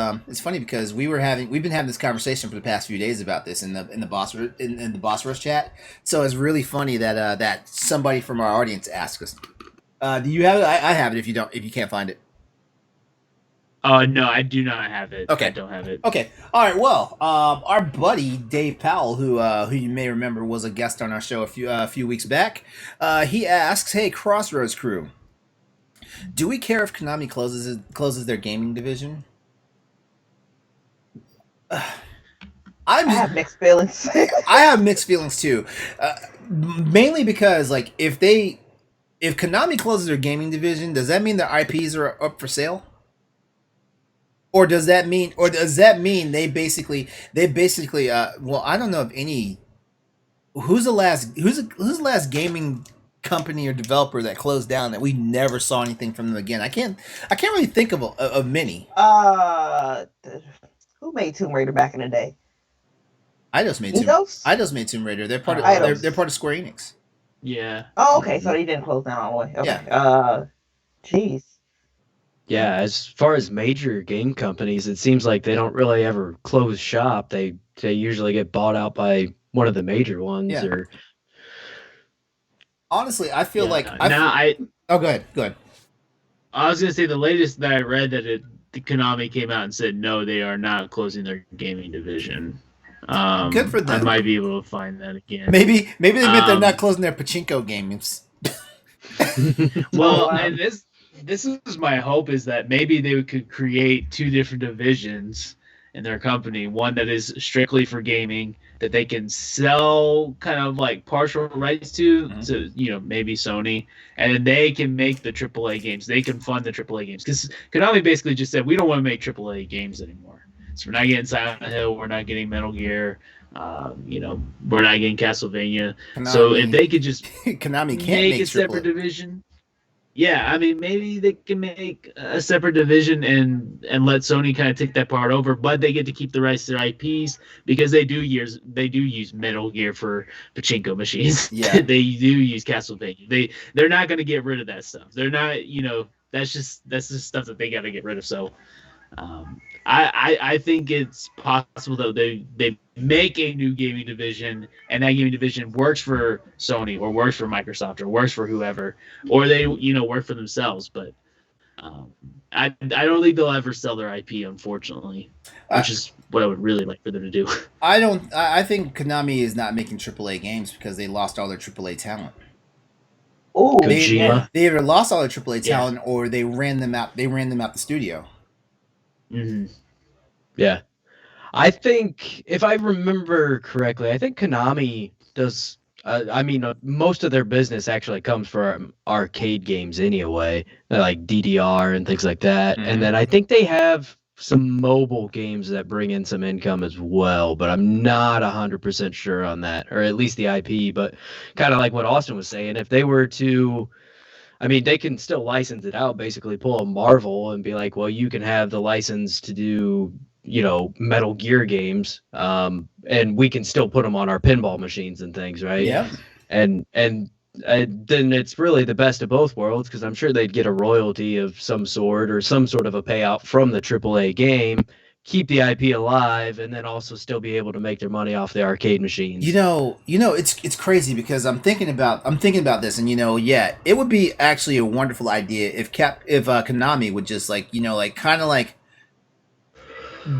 we've been having this conversation for the past few days about this in the boss rush chat. So it's really funny that that somebody from our audience asked us. Do you have it? I have it. If you can't find it. No, I do not have it. Okay. I don't have it. Okay. All right. Well, our buddy Dave Powell, who you may remember was a guest on our show a few weeks back, he asks, "Hey, Crossroads crew, do we care if Konami closes their gaming division?" I have mixed feelings. I have mixed feelings too, mainly because like if Konami closes their gaming division, does that mean their IPs are up for sale? Or does that mean they basically well, I don't know if any who's the last gaming company or developer that closed down that we never saw anything from them again. I can't really think of many. Who made Tomb Raider back in the day? I just made Tomb Raider. They're part of they're part of Square Enix. Yeah. Oh, okay. So they didn't close down all the way. Okay. Yeah. Jeez. Yeah, as far as major game companies, it seems like they don't really ever close shop. They usually get bought out by one of the major ones. Yeah. Or honestly, I feel like Oh, go ahead. I was gonna say the latest that I read that the Konami came out and said no, they are not closing their gaming division. Good for them. I might be able to find that again. Maybe they meant they're not closing their pachinko games. Well, and this is my hope is that maybe they could create two different divisions in their company. One that is strictly for gaming that they can sell kind of like partial rights to maybe Sony, and then they can make the AAA games. They can fund the AAA games because Konami basically just said we don't want to make AAA games anymore. So we're not getting Silent Hill, we're not getting Metal Gear, we're not getting Castlevania. So if they could just Konami can't make a separate division. Yeah, I mean, maybe they can make a separate division and let Sony kind of take that part over, but they get to keep the rights to their IPs because they do use Metal Gear for pachinko machines. Yeah, they do use Castlevania. They're not going to get rid of that stuff. They're not, that's just stuff that they got to get rid of. So, I think it's possible that they make a new gaming division and that gaming division works for Sony or works for Microsoft or works for whoever, or they work for themselves. But I don't think they'll ever sell their IP, unfortunately, which is what I would really like for them to do. I think Konami is not making AAA games because they lost all their AAA talent. Oh, they either lost all their AAA talent or they ran them out. They ran them out the studio. Mm-hmm. Yeah, I think if I remember correctly, I think Konami does. Most of their business actually comes from arcade games anyway, like DDR and things like that. Mm-hmm. And then I think they have some mobile games that bring in some income as well, but I'm not 100% sure on that, or at least the IP. But kind of like what Austin was saying, if they were to, they can still license it out, basically pull a Marvel and be like, well, you can have the license to do, Metal Gear games, and we can still put them on our pinball machines and things, right? Yeah. And then it's really the best of both worlds, because I'm sure they'd get a royalty of some sort or some sort of a payout from the AAA game, keep the IP alive, and then also still be able to make their money off the arcade machines. It's crazy because I'm thinking about this, and yeah, it would be actually a wonderful idea if Konami would just kind of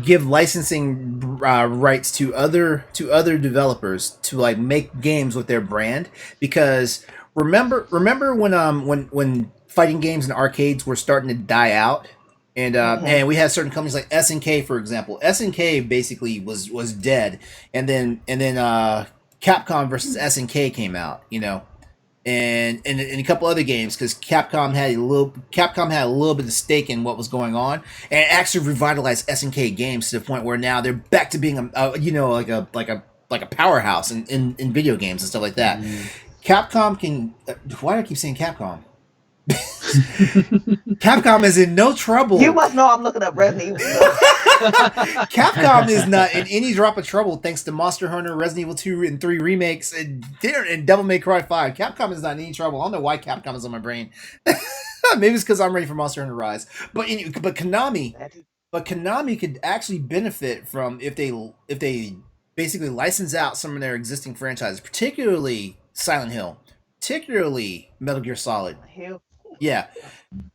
give licensing rights to other developers to like make games with their brand. Because remember when fighting games in arcades were starting to die out, and we had certain companies like SNK, for example. SNK basically was dead, and then Capcom versus SNK came out, and a couple other games, because Capcom had a little bit of stake in what was going on, and it actually revitalized SNK games to the point where now they're back to being like a powerhouse in video games and stuff like that. Capcom can. Why do I keep saying Capcom? Capcom is in no trouble. You must know I'm looking up Resident Evil. Capcom is not in any drop of trouble thanks to Monster Hunter, Resident Evil 2 and 3 remakes, and Devil May Cry 5. Capcom is not in any trouble. I don't know why Capcom is on my brain. Maybe it's because I'm ready for Monster Hunter Rise. But Konami could actually benefit from if they basically license out some of their existing franchises, particularly Silent Hill, particularly Metal Gear Solid. Yeah.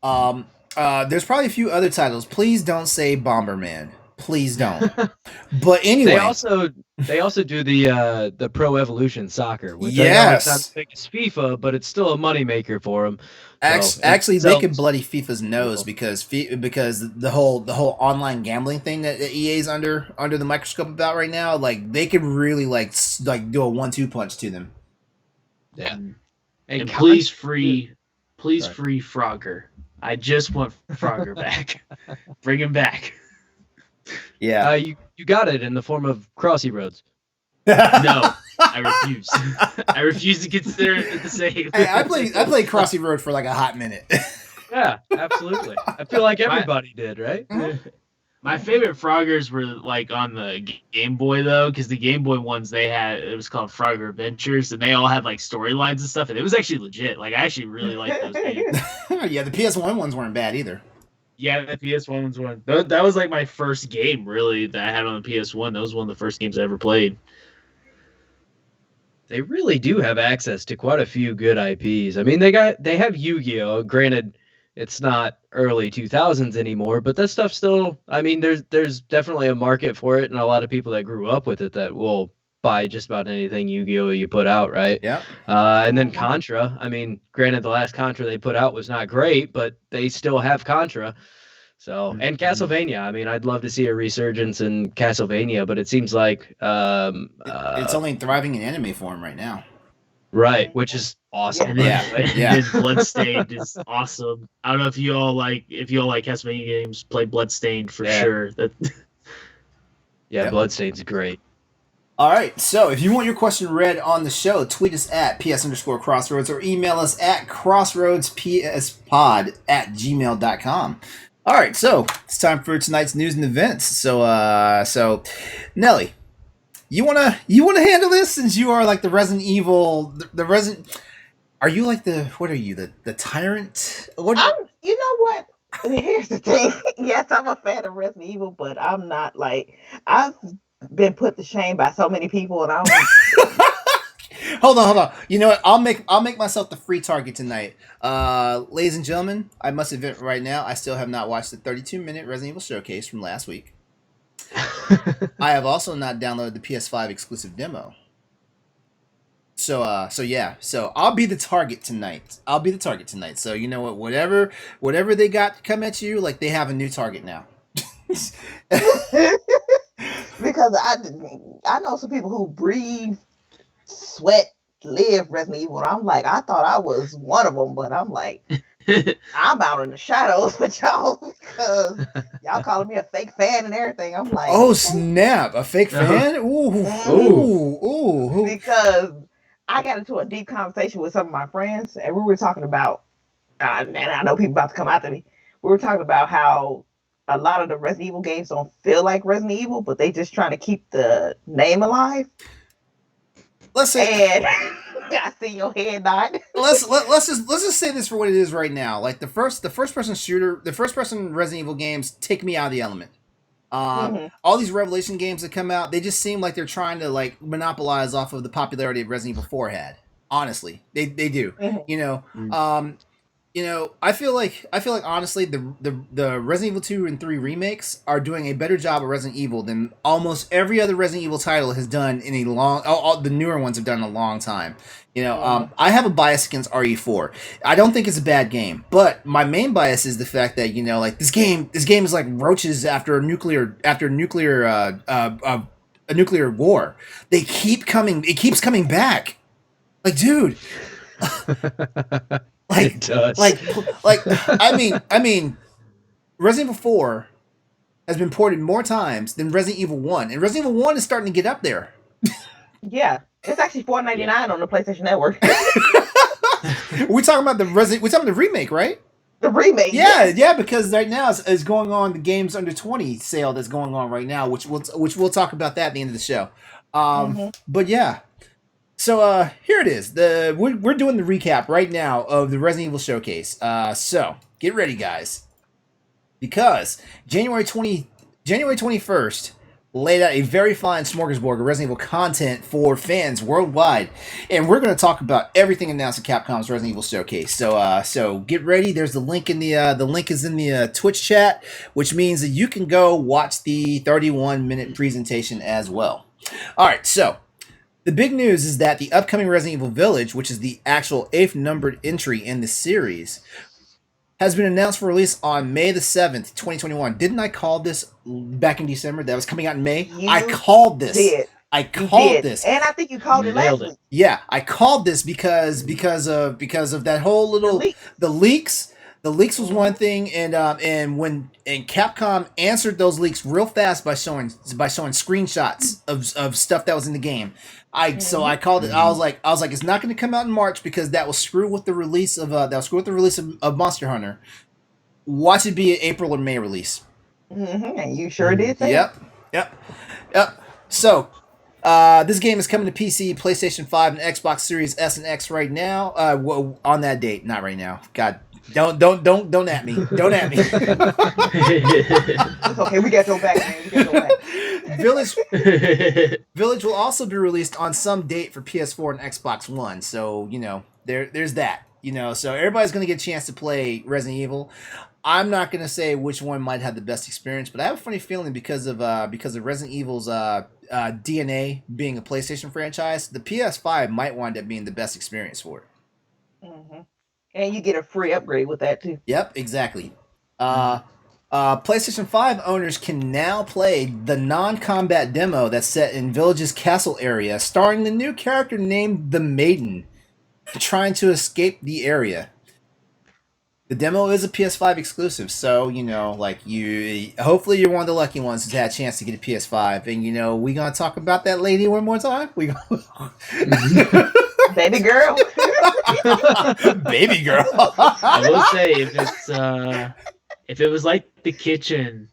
There's probably a few other titles. Please don't say Bomberman. Please don't. But anyway, they also do the Pro Evolution Soccer, which yes, I know it's not as big as FIFA, but it's still a moneymaker for them. Actually, they could bloody FIFA's nose because the whole online gambling thing that EA's under the microscope about right now, like they could really like do a 1-2 punch to them. Yeah. And please free Frogger. I just want Frogger back. Bring him back. Yeah. You got it in the form of Crossy Roads. No, I refuse. I refuse to consider it the same. Hey, I played Crossy Road for like a hot minute. Yeah, absolutely. I feel like everybody did, right? My favorite Froggers were like on the Game Boy though, because the Game Boy ones it was called Frogger Adventures, and they all had like storylines and stuff, and it was actually legit. Like I actually really liked those games. Yeah, the PS1 ones weren't bad either. Yeah, the PS1 ones weren't. That was like my first game really that I had on the PS1. That was one of the first games I ever played. They really do have access to quite a few good IPs. I mean, they have Yu-Gi-Oh! Granted, it's not early 2000s anymore, but that stuff still, I mean, there's definitely a market for it, and a lot of people that grew up with it that will buy just about anything Yu-Gi-Oh! You put out, right? Yeah. And then Contra, I mean, granted, the last Contra they put out was not great, but they still have Contra. So, and Castlevania, I mean, I'd love to see a resurgence in Castlevania, but it seems like it's only thriving in anime form right now. Right, which is awesome. Yeah. Bloodstained is awesome. I don't know if you all like Castlevania games. Play Bloodstained for sure. Yeah, Bloodstained's great. All right, so if you want your question read on the show, tweet us at ps_crossroads or email us at crossroadspspod@gmail.com. All right, so it's time for tonight's news and events. So Nelly, you wanna handle this since you are like the Resident Evil, the Resident. Are you like what are you, the tyrant? What? You know what? Here's the thing. Yes, I'm a fan of Resident Evil, but I'm not like I've been put to shame by so many people, and I don't. Hold on. You know what? I'll make myself the free target tonight. Ladies and gentlemen, I must admit right now, I still have not watched the 32-minute Resident Evil showcase from last week. I have also not downloaded the PS5 exclusive demo. So I'll be the target tonight. So you know what? Whatever they got to come at you, like they have a new target now. Because I know some people who breathe, sweat, live Resident Evil. And I'm like, I thought I was one of them, but I'm like, I'm out in the shadows with y'all because y'all calling me a fake fan and everything. I'm like, oh snap, a fake fan? Ooh. Because I got into a deep conversation with some of my friends, and we were talking about, and I know people about to come after me. We were talking about how a lot of the Resident Evil games don't feel like Resident Evil, but they just trying to keep the name alive. Listen, and I see your head nod. let's just say this for what it is right now. Like the first person shooter, the first person Resident Evil games take me out of the element. All these Revelation games that come out, they just seem like they're trying to like monopolize off of the popularity of Resident Evil 4 had. Honestly, they do. I feel like honestly the Resident Evil 2 and 3 remakes are doing a better job of Resident Evil than almost every other Resident Evil title has done in a long. All the newer ones have done in a long time. I have a bias against RE4. I don't think it's a bad game, but my main bias is the fact that like this game is like roaches after a nuclear war. They keep coming. It keeps coming back. Like, dude. Like, It does. like, I mean, Resident Evil 4 has been ported more times than Resident Evil 1, and Resident Evil 1 is starting to get up there. Yeah, it's actually $4.99 on the PlayStation Network. We're talking about the remake, right? The remake. Yeah, because right now is going on the games under 20 sale that's going on right now, which we'll talk about that at the end of the show. But yeah. So here it is. We're doing the recap right now of the Resident Evil Showcase. So get ready, guys, because January 21st laid out a very fine smorgasbord of Resident Evil content for fans worldwide, and we're going to talk about everything announced at Capcom's Resident Evil Showcase. So get ready. There's the link in the link is in the Twitch chat, which means that you can go watch the 31-minute presentation as well. All right, so. The big news is that the upcoming Resident Evil Village, which is the actual 8th numbered entry in the series, has been announced for release on May the 7th, 2021. Didn't I call this back in December? That was coming out in May? I called this. I called this. And I think you called it last week. Yeah, I called this because of that whole little the leaks. The leaks was one thing, and Capcom answered those leaks real fast by showing screenshots of stuff that was in the game. So I called it. I was like, it's not going to come out in March because that will screw with the release of of Monster Hunter. Watch it be an April or May release. And you sure did. Yep. So this game is coming to PC, PlayStation 5, and Xbox Series S and X right now. On that date, not right now. God. Don't at me. Don't at me. It's okay, we got your back, man. We got your back. Village will also be released on some date for PS4 and Xbox One. So, there's that. So everybody's going to get a chance to play Resident Evil. I'm not going to say which one might have the best experience, but I have a funny feeling because of Resident Evil's DNA being a PlayStation franchise, the PS5 might wind up being the best experience for it. And you get a free upgrade with that too. Yep, exactly. PlayStation 5 owners can now play the non-combat demo that's set in Village's castle area, starring the new character named the Maiden, trying to escape the area. The demo is a PS5 exclusive, so hopefully you're one of the lucky ones who's had a chance to get a PS5. And we gonna talk about that lady one more time. Baby girl. Baby girl. I will say if it was like the kitchen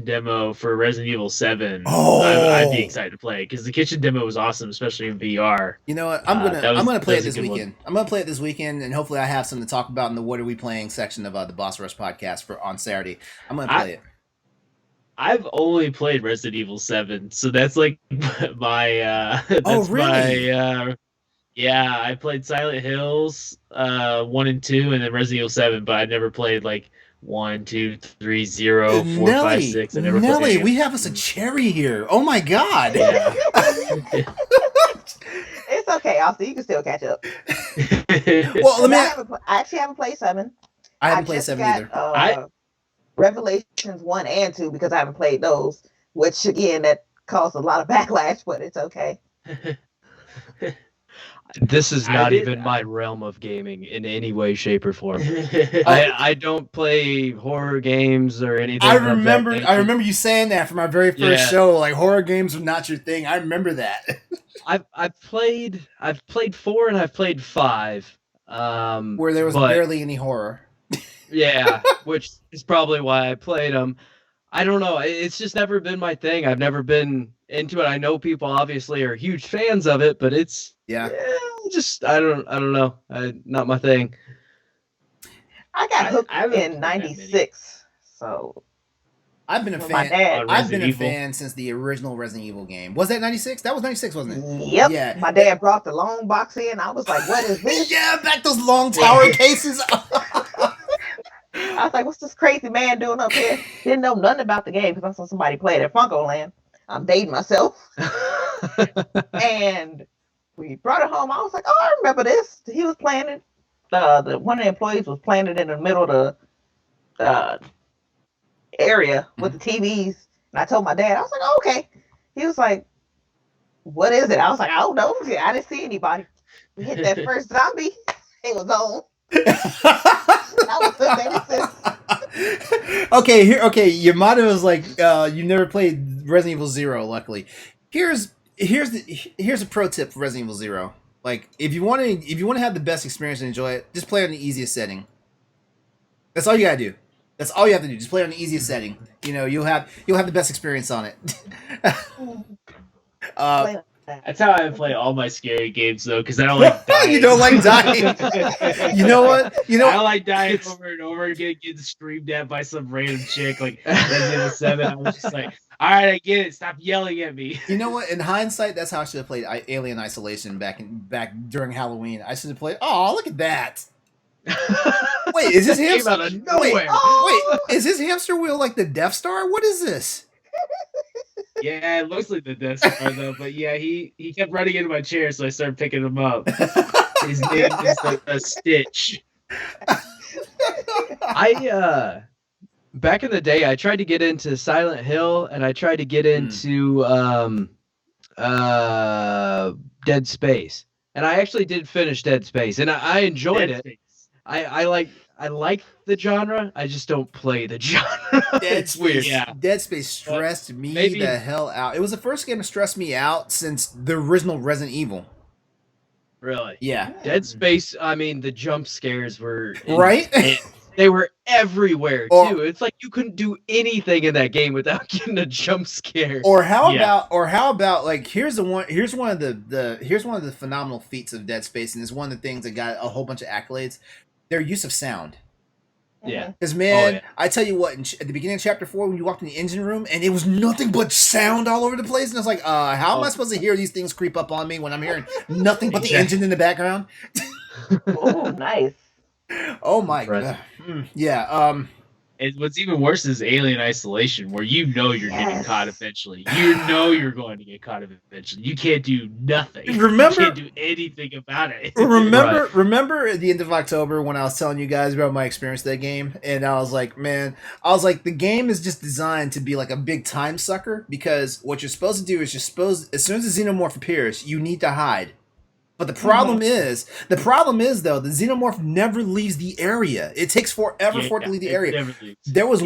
demo for Resident Evil 7, I'd be excited to play because the kitchen demo was awesome, especially in VR. You know what? I'm gonna play it this weekend. I'm gonna play it this weekend, and hopefully I have something to talk about in the "What Are We Playing" section of the Boss Rush podcast on Saturday. I'm gonna play it. I've only played Resident Evil 7, so that's like my yeah, I played Silent Hills 1 and 2, and then Resident Evil 7, but I never played like 1, 2, 3, 0, 4, 5, 6. I never Nelly, played. we have us a cherry here. Oh my god. Yeah. It's okay, Austin. You can still catch up. Well, I actually haven't played 7. I haven't played 7 either. Revelations 1 and 2 because I haven't played those, which again that caused a lot of backlash, but it's okay. This is not even my realm of gaming in any way, shape, or form. I don't play horror games or anything. I remember you saying that from our very first show. Like horror games are not your thing. I remember that. I've played 4 and I've played 5. Where there was barely any horror. Yeah, which is probably why I played them. I don't know. It's just never been my thing. I've never been into it. I know people obviously are huge fans of it, but it's Yeah, I don't know. Not my thing. I got hooked I haven't in played that many. '96, so I've been a with my fan. dad. I've been Resident a Evil. fan since the original Resident Evil game. Was that 96? That was 96, wasn't it? Yep. Yeah. My dad brought the long box in. I was like, "What is this?" Yeah, back those long tower cases. I was like, "What's this crazy man doing up here?" Didn't know nothing about the game because I saw somebody play it at Funko Land. I'm dating myself, and we brought it home. I was like, "Oh, I remember this." He was playing it. The one of the employees was playing it in the middle of the area with the TVs. And I told my dad, I was like, "Oh, okay." He was like, "What is it?" I was like, "I don't know. I didn't see anybody." We hit that first zombie. It was on. I was hooked ever since. Okay, your motto is like you never played Resident Evil 0, luckily. Here's a pro tip for Resident Evil 0. Like if you want to have the best experience and enjoy it, just play on the easiest setting. That's all you gotta do. That's all you have to do. Just play on the easiest setting. You know, you'll have the best experience on it. That's how I play all my scary games, though, because I don't like dying. You don't like dying. You know what? I don't like dying over and over again, getting screamed at by some random chick like Resident Evil 7. I was just like, all right, I get it. Stop yelling at me. You know what? In hindsight, that's how I should have played Alien Isolation back during Halloween. I should have played. Oh, look at that! Wait, is his Came hamster? out of nowhere. Wait, is his hamster wheel like the Death Star? What is this? Yeah, it looks like the Death Star, though. But yeah, he kept running into my chair, so I started picking him up. His name is a Stitch. I back in the day, I tried to get into Silent Hill, and I tried to get into Dead Space, and I actually did finish Dead Space, and I enjoyed it. I like the genre. I just don't play the genre. It's weird. Yeah. Dead Space stressed me the hell out. It was the first game to stress me out since the original Resident Evil. Really? Yeah. Dead Space. I mean, the jump scares were Right. They were everywhere too. It's like you couldn't do anything in that game without getting a jump scare. Or how about like here's one of the phenomenal feats of Dead Space, and it's one of the things that got a whole bunch of accolades. Their use of sound. Yeah. Because man, I tell you what, at the beginning of chapter 4, when you walked in the engine room and it was nothing but sound all over the place, and I was like, how am I supposed to hear these things creep up on me when I'm hearing nothing but the engine in the background? Oh, nice. Oh my god. Yeah. What's even worse is Alien Isolation, where you know you're getting caught eventually. You know you're going to get caught eventually. You can't do nothing. You can't do anything about it. Remember at the end of October when I was telling you guys about my experience with that game, and I was like, the game is just designed to be like a big time sucker, because what you're supposed to do is as soon as the xenomorph appears, you need to hide. But the problem is though, the xenomorph never leaves the area. It takes forever for it to leave the area. There was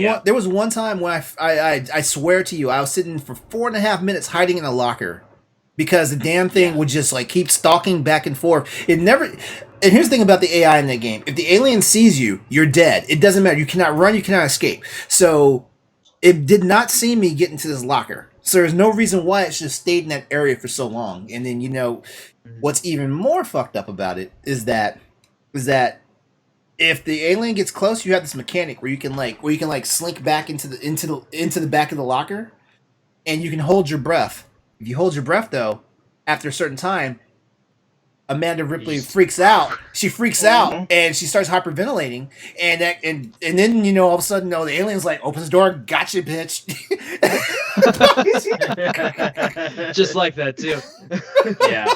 one time when I swear to you, I was sitting for 4.5 minutes hiding in a locker because the damn thing would just like keep stalking back and forth. It never. And here's the thing about the AI in that game: if the alien sees you, you're dead. It doesn't matter. You cannot run. You cannot escape. So it did not see me get into this locker. So there's no reason why it should have stayed in that area for so long. And then what's even more fucked up about it is that if the alien gets close, you have this mechanic where you can slink back into the back of the locker, and you can hold your breath. If you hold your breath though, after a certain time, Amanda Ripley freaks out. She freaks out and she starts hyperventilating, and then all of a sudden, the alien's like opens the door, gotcha, bitch. Just like that too. Yeah.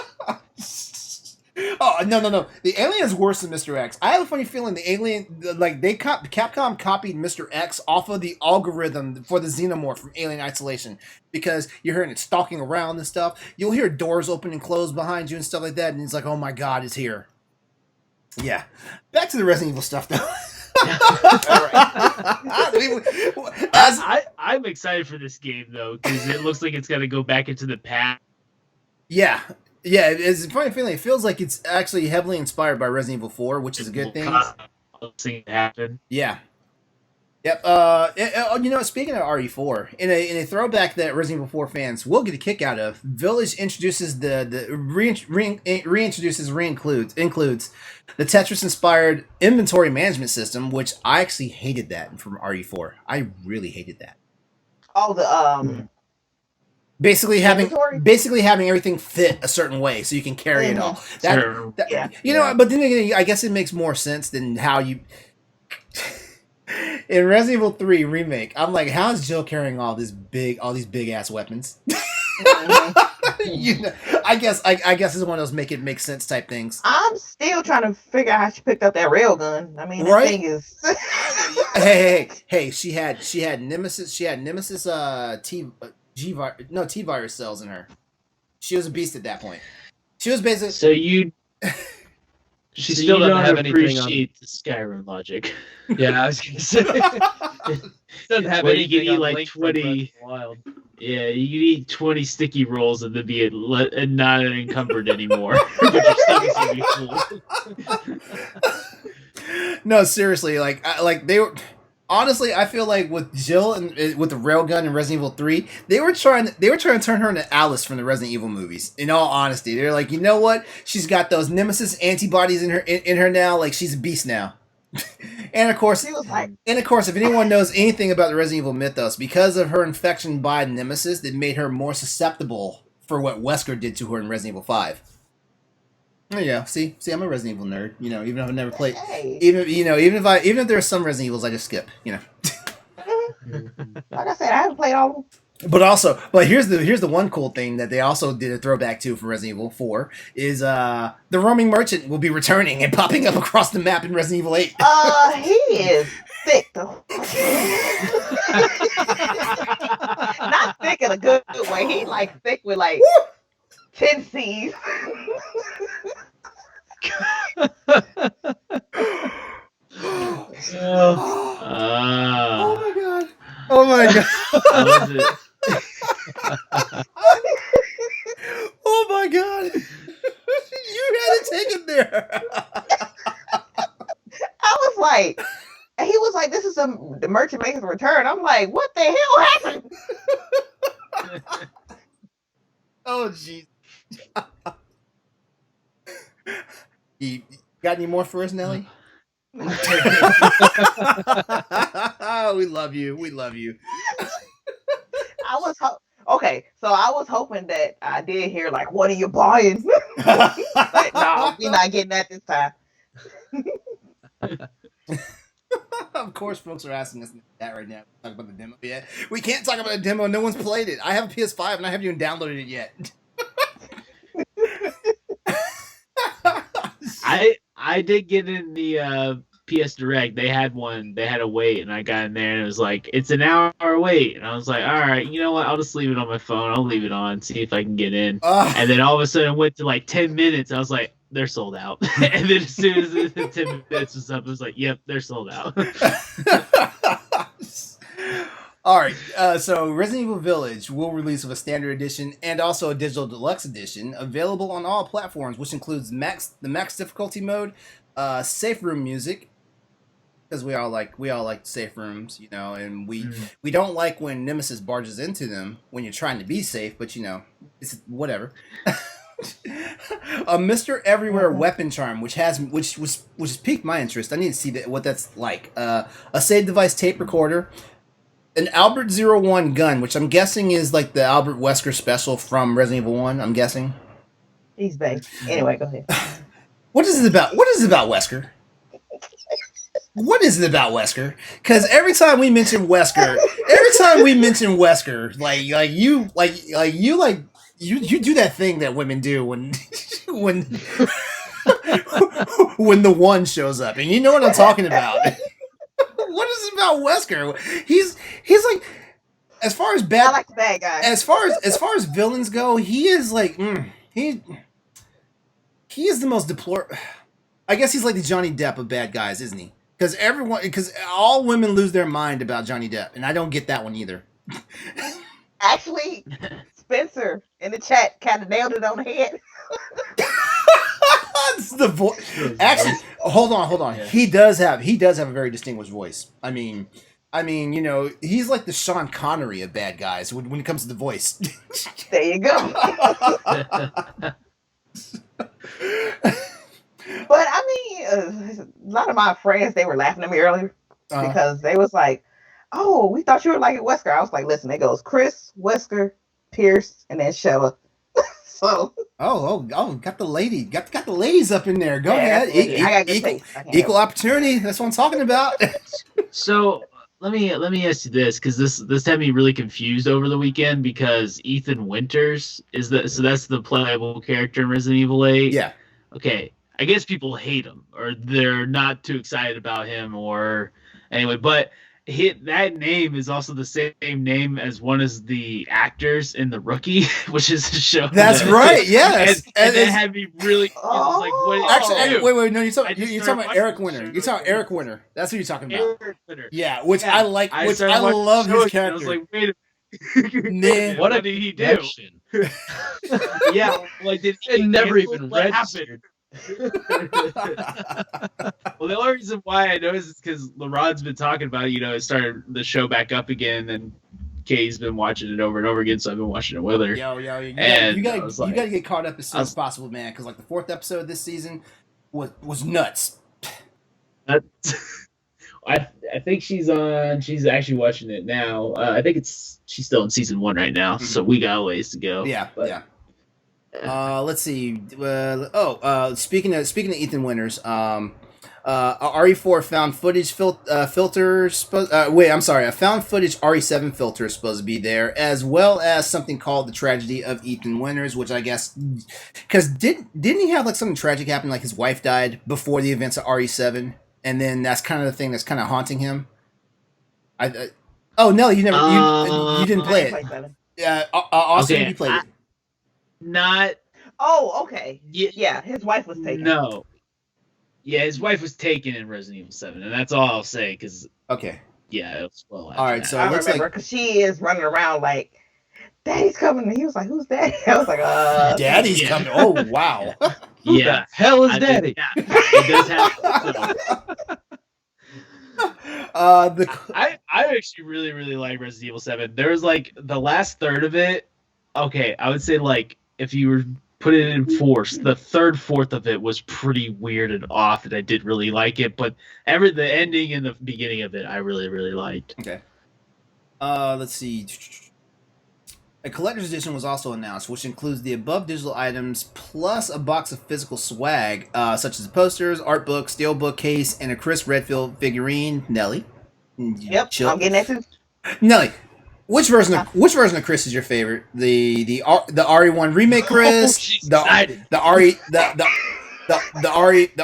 Oh no! The alien is worse than Mr. X. I have a funny feeling the alien, Capcom copied Mr. X off of the algorithm for the xenomorph from Alien Isolation, because you're hearing it stalking around and stuff. You'll hear doors open and close behind you and stuff like that, and it's like, oh my god, it's here. Yeah, back to the Resident Evil stuff though. I'm excited for this game though, because it looks like it's gonna go back into the past. Yeah, it's a funny feeling. It feels like it's actually heavily inspired by Resident Evil 4, which is a good thing. Happen. Yeah, Yep. You know, speaking of RE4, in a throwback that Resident Evil 4 fans will get a kick out of, Village introduces includes the Tetris inspired inventory management system, which I actually hated that from RE4. I really hated that. All the Basically inventory? having everything fit a certain way so you can carry it all. Sure. Yeah. You know, but then again, I guess it makes more sense than how you. In Resident Evil 3 remake, I'm like, how is Jill carrying all these big ass weapons? You know, I guess it's one of those make it make sense type things. I'm still trying to figure out how she picked up that rail gun. I mean, that Right? thing is. Hey! She had Nemesis. She had Nemesis. T virus cells in her. She was a beast at that point. She was basically. So you She so still you doesn't don't have anything on. appreciate the Skyrim logic. Yeah, I was gonna say. Doesn't have Well, you anything can eat on like Link from Breath of 20 the Wild. Yeah, you can eat 20 sticky rolls and then be and not encumbered anymore. But your stomach's gonna be full. No, seriously, like they were. Honestly, I feel like with Jill and with the railgun in Resident Evil 3, they were trying to turn her into Alice from the Resident Evil movies. In all honesty, they're like, you know what? She's got those Nemesis antibodies in her now. Like she's a beast now. And of course, She was like, if anyone knows anything about the Resident Evil mythos, because of her infection by Nemesis, it made her more susceptible for what Wesker did to her in Resident Evil 5. There you go. See, I'm a Resident Evil nerd. You know, even if I've never played, hey. even if there are some Resident Evils, I just skip. You know. Like I said, I haven't played all of them. But here's the one cool thing that they also did a throwback to for Resident Evil 4 is the roaming merchant will be returning and popping up across the map in Resident Evil 8. He is thick though. Not thick in a good way. He like thick with like 10 C's. Oh my god! Oh my god! How was it? Oh my god! You had to take it there. I was like, and he was like, "This is the merchant making a return." I'm like, "What the hell happened?" Oh jeez. You got any more for us, Nelly? We love you. We love you. I was okay, so I was hoping that I did hear like, "What are you buying?" Like, no, we're not getting that this time. Of course, folks are asking us that right now. Talk about the demo yet? We can't talk about the demo. No one's played it. I have a PS5 and I haven't even downloaded it yet. I did get in the PS Direct. They had a wait, and I got in there, and it was like, it's an hour wait. And I was like, all right, you know what? I'll just leave it on my phone. I'll leave it on, see if I can get in. And then all of a sudden, it went to like 10 minutes. I was like, they're sold out. And then as soon as the 10 minutes was up, it was like, yep, they're sold out. All right, so Resident Evil Village will release with a standard edition and also a digital deluxe edition, available on all platforms, which includes the max difficulty mode, safe room music, because we all like safe rooms, you know, and we don't like when Nemesis barges into them when you're trying to be safe, but you know, it's whatever. A Mr. Everywhere weapon charm, which has piqued my interest. I need to see what that's like. A save device tape recorder. An Albert 01 gun, which I'm guessing is like the Albert Wesker special from Resident Evil 1, I'm guessing. He's back. Anyway, go ahead. What is it about Wesker? What is it about Wesker? Because every time we mention Wesker, you do that thing that women do when when the one shows up, and you know what I'm talking about. What is it about Wesker? He's like, as far as I like the bad guy. as far as villains go, he is like he is the most deplorable. I guess he's like the Johnny Depp of bad guys, isn't he? Because all women lose their mind about Johnny Depp, and I don't get that one either. Actually, Spencer in the chat kind of nailed it on the head. It's the voice. Actually, hold on. He does have a very distinguished voice. I mean, I mean, you know, he's like the Sean Connery of bad guys when it comes to the voice. There you go. But I mean, a lot of my friends, they were laughing at me earlier because they was like, "Oh, we thought you were like Wesker." I was like, "Listen, it goes Chris, Wesker, Pierce, and then Shella." So got the ladies up in there. Go ahead. I got good taste. I can't Equal help opportunity. That's what I'm talking about. So let me ask you this, because this had me really confused over the weekend, because Ethan Winters that's the playable character in Resident Evil 8. Yeah. Okay. I guess people hate him, or they're not too excited about him, or anyway, but that name is also the same name as one of the actors in The Rookie, which is a show. That's right. Yes. And that had me really confused. I was like, what? Actually, wait, no, you're talking about watching Eric the Winter. show. You're talking Eric Winter. That's what you're talking about. Eric Winter. Yeah, which Yeah. I like. Which started I watching love the show his again. I was character. like, wait a minute. Man. What What a did he do? connection. Yeah, like did It he never cancel? even What registered. Well, the only reason why I know is because LaRon's been talking about it. You know, it started the show back up again, and Kay's been watching it over and over again, so I've been watching it with her. Yo, And you I was like- gotta get caught up as soon I as possible, man. Because like the 4th episode this season was nuts. I think she's actually watching it now. I think she's still in season 1 right now, so we got a ways to go. Yeah, But- yeah. Let's see. Speaking of Ethan Winters, RE4 found footage filter. A found footage RE7 filter is supposed to be there, as well as something called the tragedy of Ethan Winters, which I guess because didn't he have like something tragic happen, like his wife died before the events of RE7, and then that's kind of the thing that's kind of haunting him. No, you never you didn't play I it. played better. Yeah, Austin, Okay, you played it. Not Oh, okay. yeah. Yeah, his wife was taken. No. Yeah, his wife was taken in Resident Evil 7, and that's all I'll say, because, Okay. yeah, it was well after All right, that. so I it looks remember like because she is running around like, "Daddy's coming." And he was like, "Who's Daddy?" I was like, Daddy's yeah. coming. Oh wow. Who Yeah. the hell is I Daddy? think, yeah, it does happen. So. I actually really, really like Resident Evil 7. There was like the last third of it. Okay, I would say like if you were put it in force, the third fourth of it was pretty weird and off, and I did really like it. But the ending and the beginning of it, I really, really liked. Okay. Let's see. A collector's edition was also announced, which includes the above digital items plus a box of physical swag, such as posters, art book, steelbook case, and a Chris Redfield figurine. Nelly. "Yep, Chill. I'm getting that too." Nelly. Which version of Chris is your favorite? The RE1 remake Chris, she's the excited. the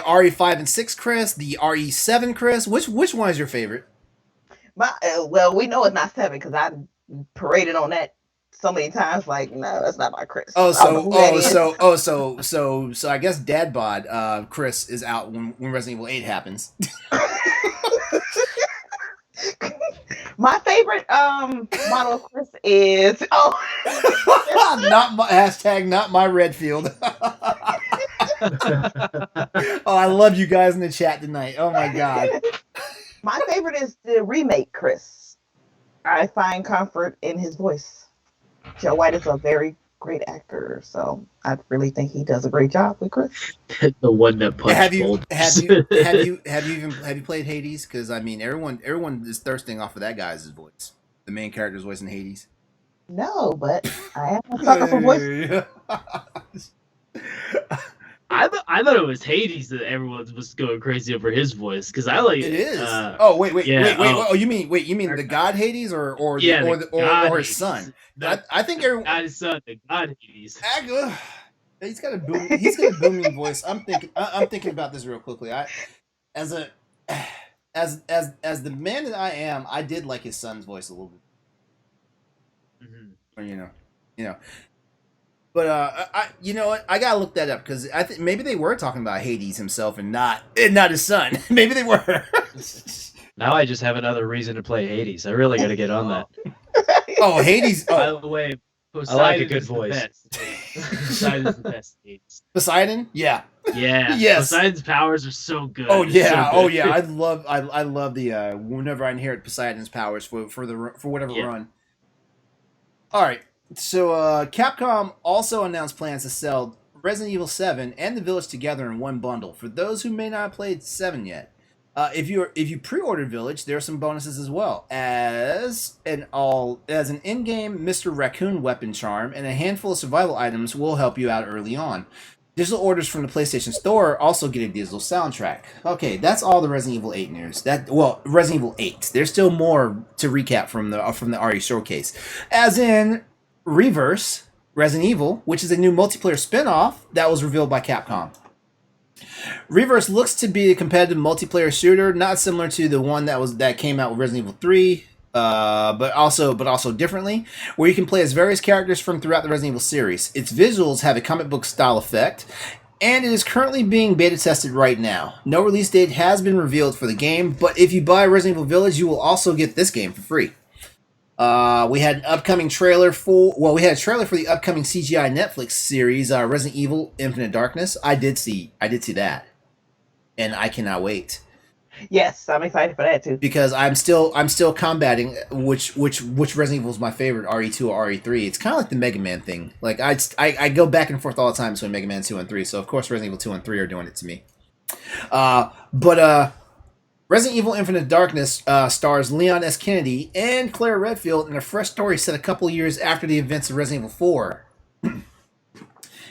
RE5 and 6 Chris, the RE7 Chris. Which one is your favorite? Well, we know it's not 7 because I paraded on that so many times. Like, no, that's not my Chris. I don't know who that is. So I guess Dad Bod Chris is out when Resident Evil 8 happens. My favorite model of Chris is not my Redfield. Oh, I love you guys in the chat tonight. Oh my god. my favorite is the remake Chris. I find comfort in his voice. Joe White is a very great actor, so I really think he does a great job with Chris. The one that punched Have you boulders. have you played Hades? Because I mean, everyone is thirsting off of that guy's voice, the main character's voice in Hades. No, but I am a sucker for voice. I thought it was Hades that everyone was going crazy over his voice, because I like It is. Wait. yeah, Oh, you mean the god Hades or his son? I think everyone. Not his son, the god Hades. He's got a booming voice. I'm thinking about this real quickly. As the man that I am, I did like his son's voice a little bit. Mm-hmm. Or, you know. But I gotta look that up because I think maybe they were talking about Hades himself and not his son. Maybe they were. Now I just have another reason to play Hades. I really got to get on that. Oh, Hades! By Oh, the way, I like a Poseidon good is the voice. best. Poseidon's the best. Poseidon? Yeah. Yeah. Yes. Poseidon's powers are so good. Oh It's yeah, so oh good. yeah. I love the whenever I inherit Poseidon's powers for whatever Yeah. run. All right. So Capcom also announced plans to sell Resident Evil 7 and The Village together in one bundle. For those who may not have played 7 yet, if you pre-ordered Village, there are some bonuses as well as an in-game Mr. Raccoon weapon charm and a handful of survival items will help you out early on. Digital orders from the PlayStation Store also get a digital soundtrack. Okay, that's all the Resident Evil 8 news. Resident Evil 8. There's still more to recap from the RE showcase, as in Reverse Resident Evil, which is a new multiplayer spin-off that was revealed by Capcom. Reverse looks to be a competitive multiplayer shooter, not similar to the one that came out with Resident Evil 3, but also differently, where you can play as various characters from throughout the Resident Evil series. Its visuals have a comic book style effect, and it is currently being beta tested right now. No release date has been revealed for the game, but if you buy Resident Evil Village, you will also get this game for free. We had an upcoming trailer for the upcoming CGI Netflix series, Resident Evil Infinite Darkness. I did see that, and I cannot wait Yes, I'm excited for that too. because I'm still combating which Resident Evil is my favorite, RE2 or RE3. It's kind of like the Mega Man thing. Like I go back and forth all the time between Mega Man 2 and 3. So of course Resident Evil 2 and 3 are doing it to me. But Resident Evil Infinite Darkness stars Leon S. Kennedy and Claire Redfield in a fresh story set a couple years after the events of Resident Evil 4.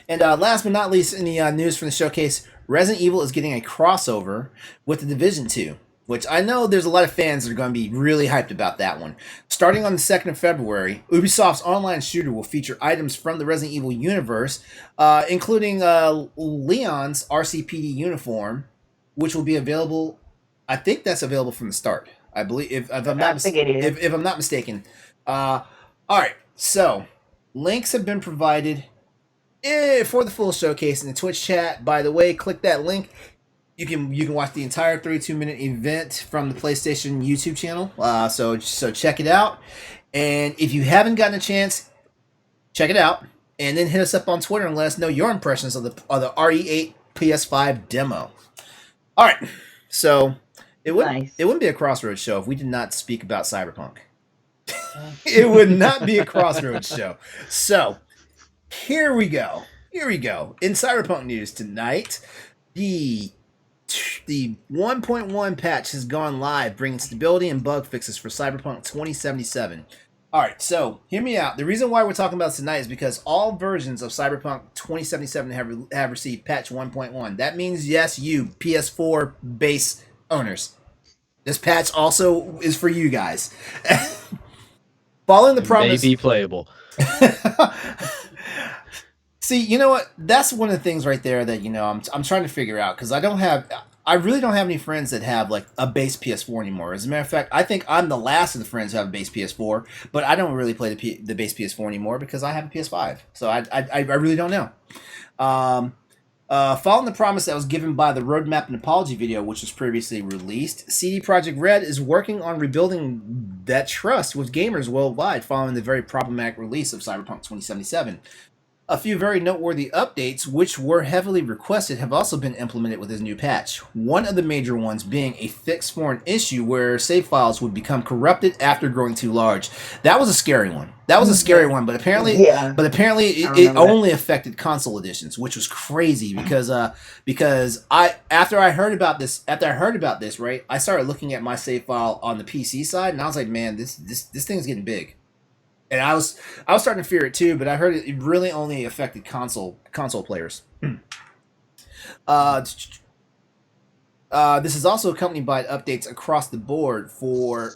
And last but not least in the news from the showcase, Resident Evil is getting a crossover with The Division 2, which I know there's a lot of fans that are going to be really hyped about that one. Starting on the 2nd of February, Ubisoft's online shooter will feature items from the Resident Evil universe, including Leon's RCPD uniform, which will be available. I think that's available from the start. I believe, if I'm not if I'm not mistaken. All right, so links have been provided for the full showcase in the Twitch chat. By the way, click that link. You can watch the entire 32-minute event from the PlayStation YouTube channel. So check it out. And if you haven't gotten a chance, check it out. And then hit us up on Twitter and let us know your impressions of the RE8 PS5 demo. All right, so it wouldn't be a Crossroads show if we did not speak about Cyberpunk. It would not be a Crossroads show. So here we go. In Cyberpunk news tonight, the 1.1 patch has gone live, bringing stability and bug fixes for Cyberpunk 2077. All right, so hear me out. The reason why we're talking about this tonight is because all versions of Cyberpunk 2077 have received patch 1.1. That means, yes, you PS4 base owners. This patch also is for you guys. Following the promise, May be playable. See, you know what? That's one of the things right there that I'm trying to figure out, because I really don't have any friends that have like a base PS4 anymore. As a matter of fact, I think I'm the last of the friends who have a base PS4, but I don't really play the base PS4 anymore because I have a PS5. So I really don't know. Following the promise that was given by the roadmap and apology video, which was previously released, CD Projekt Red is working on rebuilding that trust with gamers worldwide following the very problematic release of Cyberpunk 2077. A few very noteworthy updates, which were heavily requested, have also been implemented with this new patch. One of the major ones being a fix for an issue where save files would become corrupted after growing too large. That was a scary one. But apparently, it only affected console editions, which was crazy because after I heard about this, right, I started looking at my save file on the PC side, and I was like, man, this thing's getting big. And I was starting to fear it too, but I heard it really only affected console players. This is also accompanied by updates across the board for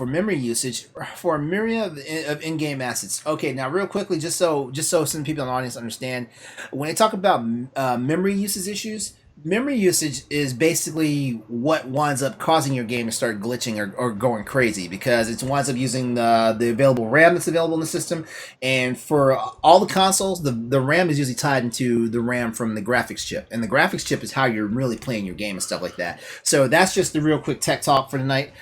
memory usage for a myriad of in-game assets. Okay, now real quickly, just so some people in the audience understand, when I talk about memory usage issues, memory usage is basically what winds up causing your game to start glitching or going crazy because it winds up using the available RAM that's available in the system. And for all the consoles, the RAM is usually tied into the RAM from the graphics chip. And the graphics chip is how you're really playing your game and stuff like that. So that's just the real quick tech talk for tonight.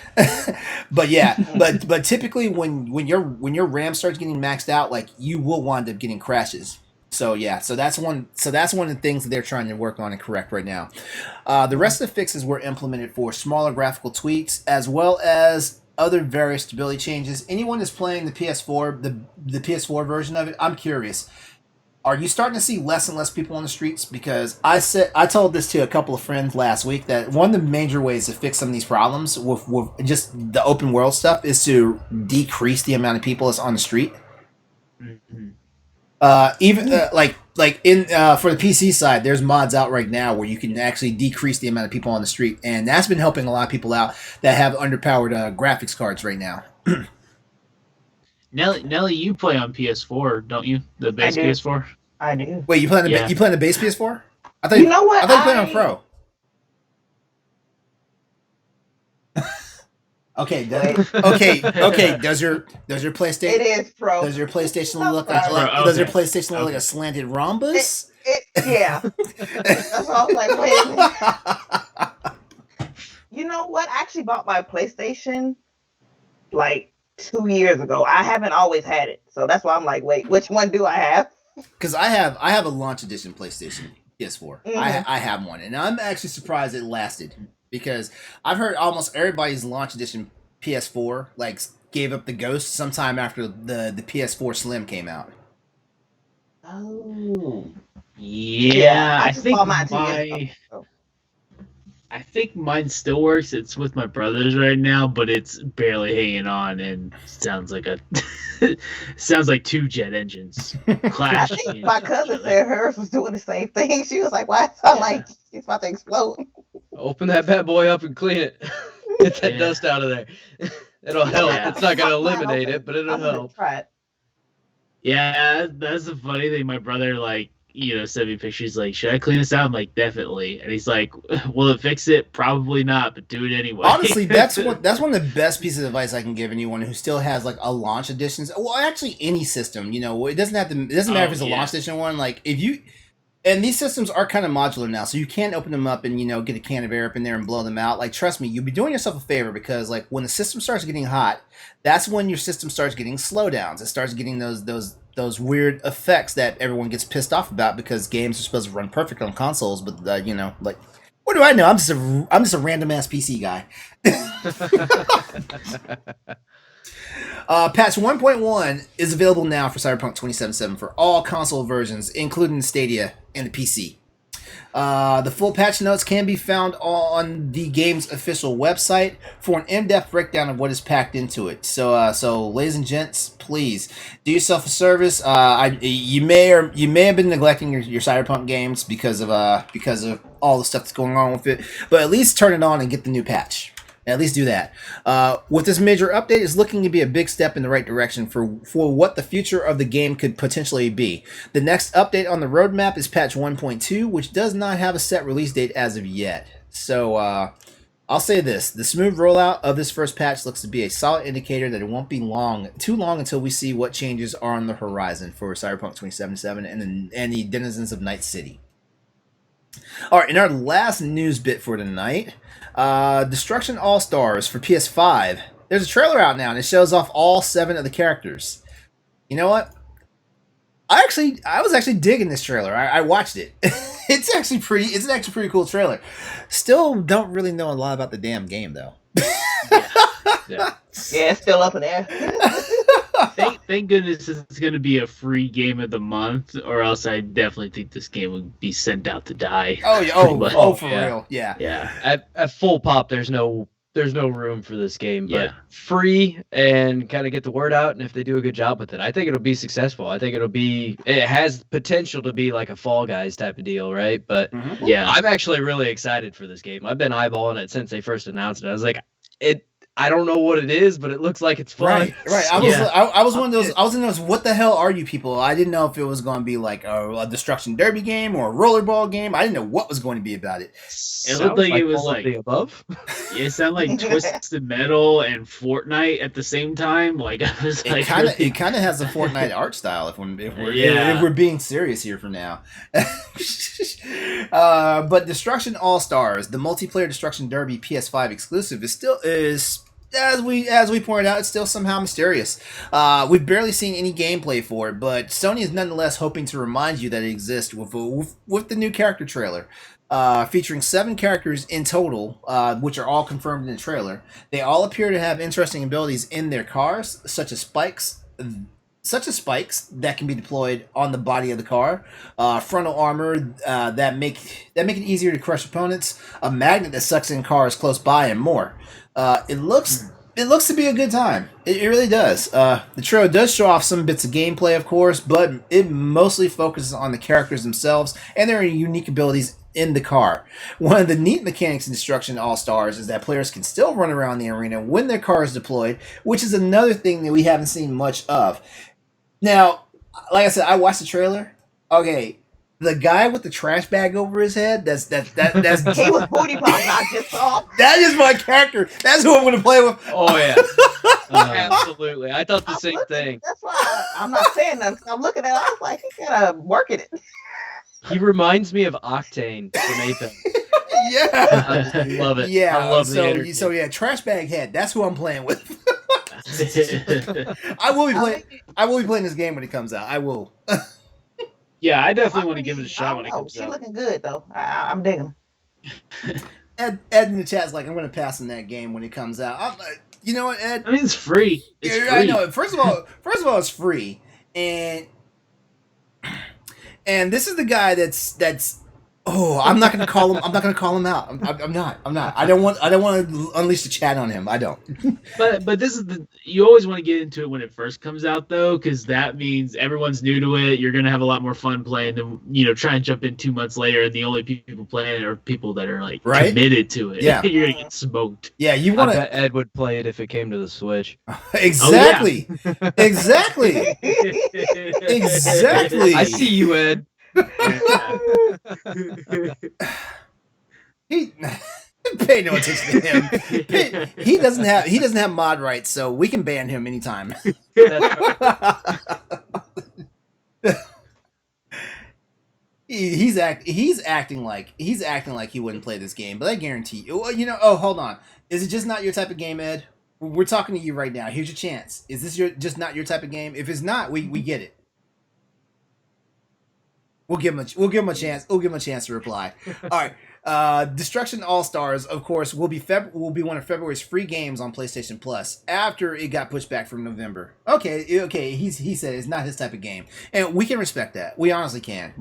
But yeah, but typically when your RAM starts getting maxed out, like you will wind up getting crashes. So yeah, so that's one of the things that they're trying to work on and correct right now. The rest of the fixes were implemented for smaller graphical tweaks as well as other various stability changes. Anyone that's playing the PS4, the PS4 version of it, I'm curious. Are you starting to see less and less people on the streets? Because I told this to a couple of friends last week that one of the major ways to fix some of these problems with just the open world stuff is to decrease the amount of people that's on the street. Mhm. Even like in for the PC side, there's mods out right now where you can actually decrease the amount of people on the street, and that's been helping a lot of people out that have underpowered graphics cards right now. Nelly, you play on PS4, don't you? The base do. PS4. I do. Wait, you playing Yeah. you playing the base PS4? I thought You know what? I thought you played on Pro. Okay, okay. Does your PlayStation It is pro. does your PlayStation look Pro, does your okay. PlayStation look like a slanted rhombus? Yeah. That's all I was like, wait a minute. You know what? I actually bought my PlayStation like 2 years ago. I haven't always had it. So that's why I'm like, wait, which one do I have? Because I have a launch edition PlayStation PS4. Mhm. I have one, and I'm actually surprised it lasted because I've heard almost everybody's launch edition PS4 like gave up the ghost sometime after the PS4 Slim came out. Oh. Yeah, I I just think bought mine 2 years ago. So. I think mine still works. It's with my brothers right now, but it's barely hanging on and sounds like sounds like two jet engines I clashing. think into my each cousin other. said hers was doing the same thing. She was like, why it sound Yeah. like it's about to explode? Open that bad boy up and clean it. Get that Yeah. dust out of there. It'll help. Yeah. It's not going to Pop mine eliminate open. it, but it'll I'm gonna help. try it. Yeah, that's the funny thing. My brother, like, sent me pictures like, should I clean this out? I'm like, definitely. And he's like, will it fix it? Probably not, but do it anyway. Honestly, that's one of the best pieces of advice I can give anyone who still has like a launch edition. Well, actually, any system. It doesn't matter if it's a yeah. launch edition one. Like if you. And these systems are kind of modular now, so you can open them up and get a can of air up in there and blow them out. Like, trust me, you'll be doing yourself a favor because, like, when the system starts getting hot, that's when your system starts getting slowdowns. It starts getting those weird effects that everyone gets pissed off about because games are supposed to run perfect on consoles. But like, what do I know? I'm just a random ass PC guy. Patch 1.1 is available now for Cyberpunk 2077 for all console versions, including Stadia and the PC. The full patch notes can be found on the game's official website for an in-depth breakdown of what is packed into it. So ladies and gents, please do yourself a service. You may have been neglecting your Cyberpunk games because of all the stuff that's going on with it, but at least turn it on and get the new patch. At least do that. With this major update, is looking to be a big step in the right direction for what the future of the game could potentially be. The next update on the roadmap is patch 1.2, which does not have a set release date as of yet. So I'll say this: the smooth rollout of this first patch looks to be a solid indicator that it won't be too long until we see what changes are on the horizon for Cyberpunk 2077 and the denizens of Night City. All right, in our last news bit for tonight, Destruction All-Stars for PS5. There's a trailer out now, and it shows off all 7 of the characters. You know what? I was actually digging this trailer. I watched it. It's actually a pretty cool trailer. Still don't really know a lot about the damn game, though. Yeah. Yeah, it's still up in there. Thank goodness it's going to be a free game of the month, or else I definitely think this game would be sent out to die. Oh yeah, for yeah. real, yeah. Yeah. At full pop, there's no room for this game, but Yeah. free and kind of get the word out. And if they do a good job with it, I think it'll be successful. I think it has potential to be like a Fall Guys type of deal, right? But Yeah. I'm actually really excited for this game. I've been eyeballing it since they first announced it. I was like, I don't know what it is, but it looks like it's fun. Right. I was, Yeah. I was one of those. I was in those. What the hell are you people? I didn't know if it was going to be like a Destruction Derby game or a rollerball game. I didn't know what was going to be about it. It looked like it was all of like the above. it sounded like Twisted Metal and Fortnite at the same time. Like I was It like, kind of really- it kind of has a Fortnite art style. Yeah. If we're being serious here for now. But Destruction All Stars, the multiplayer Destruction Derby PS5 exclusive, is as we pointed out, it's still somehow mysterious. We've barely seen any gameplay for it, but Sony is nonetheless hoping to remind you that it exists with the new character trailer. Featuring 7 characters in total, which are all confirmed in the trailer. They all appear to have interesting abilities in their cars, such as spikes that can be deployed on the body of the car, frontal armor that make it easier to crush opponents, a magnet that sucks in cars close by, and more. It looks to be a good time. It really does. The trailer does show off some bits of gameplay, of course, but it mostly focuses on the characters themselves and their unique abilities in the car. One of the neat mechanics in Destruction All-Stars is that players can still run around the arena when their car is deployed, which is another thing that we haven't seen much of. Now, like I said, I watched the trailer. Okay, the guy with the trash bag over his head, that's He was booty popping. I just saw. that is my character. That's who I'm going to play with. Oh yeah, absolutely. I thought the I'm same looking- thing. That's why I'm not saying nothing. I'm looking at it. I was like, he gotta work at it. He reminds me of Octane from Apex. Yeah. I just love it. Yeah. I love the so energy. yeah, trash bag head. That's who I'm playing with. I will be playing this game when it comes out. I will. yeah, I definitely want to give it a shot I when it don't know. comes She out. looking good though. I'm digging. Ed in the chat's like, I'm going to pass in that game when it comes out. You know what, Ed? I mean, it's free. It's Yeah, free. I know. First of all, it's free, and this is the guy that's. Oh, I'm not gonna call him. I'm not gonna call him out. I'm not. I don't want to unleash the chat on him. I don't. But this is you always want to get into it when it first comes out though, because that means everyone's new to it. You're gonna have a lot more fun playing than try and jump in 2 months later, and the only people playing are people that are like Right? committed to it. Yeah. You're gonna get smoked. Yeah, you I want to bet Ed would play it if it came to the Switch. exactly, exactly, exactly. I see you, Ed. He pay no attention to him. He doesn't have mod rights, so we can ban him anytime. He's acting like he wouldn't play this game, but I guarantee you. Oh, hold on. Is it just not your type of game, Ed? We're talking to you right now. Here's your chance. Is this just not your type of game? If it's not, we get it. We'll give him a chance. We'll give him a chance to reply. All right. Destruction All Stars, of course, will be one of February's free games on PlayStation Plus after it got pushed back from November. Okay. He said it's not his type of game, and we can respect that. We honestly can.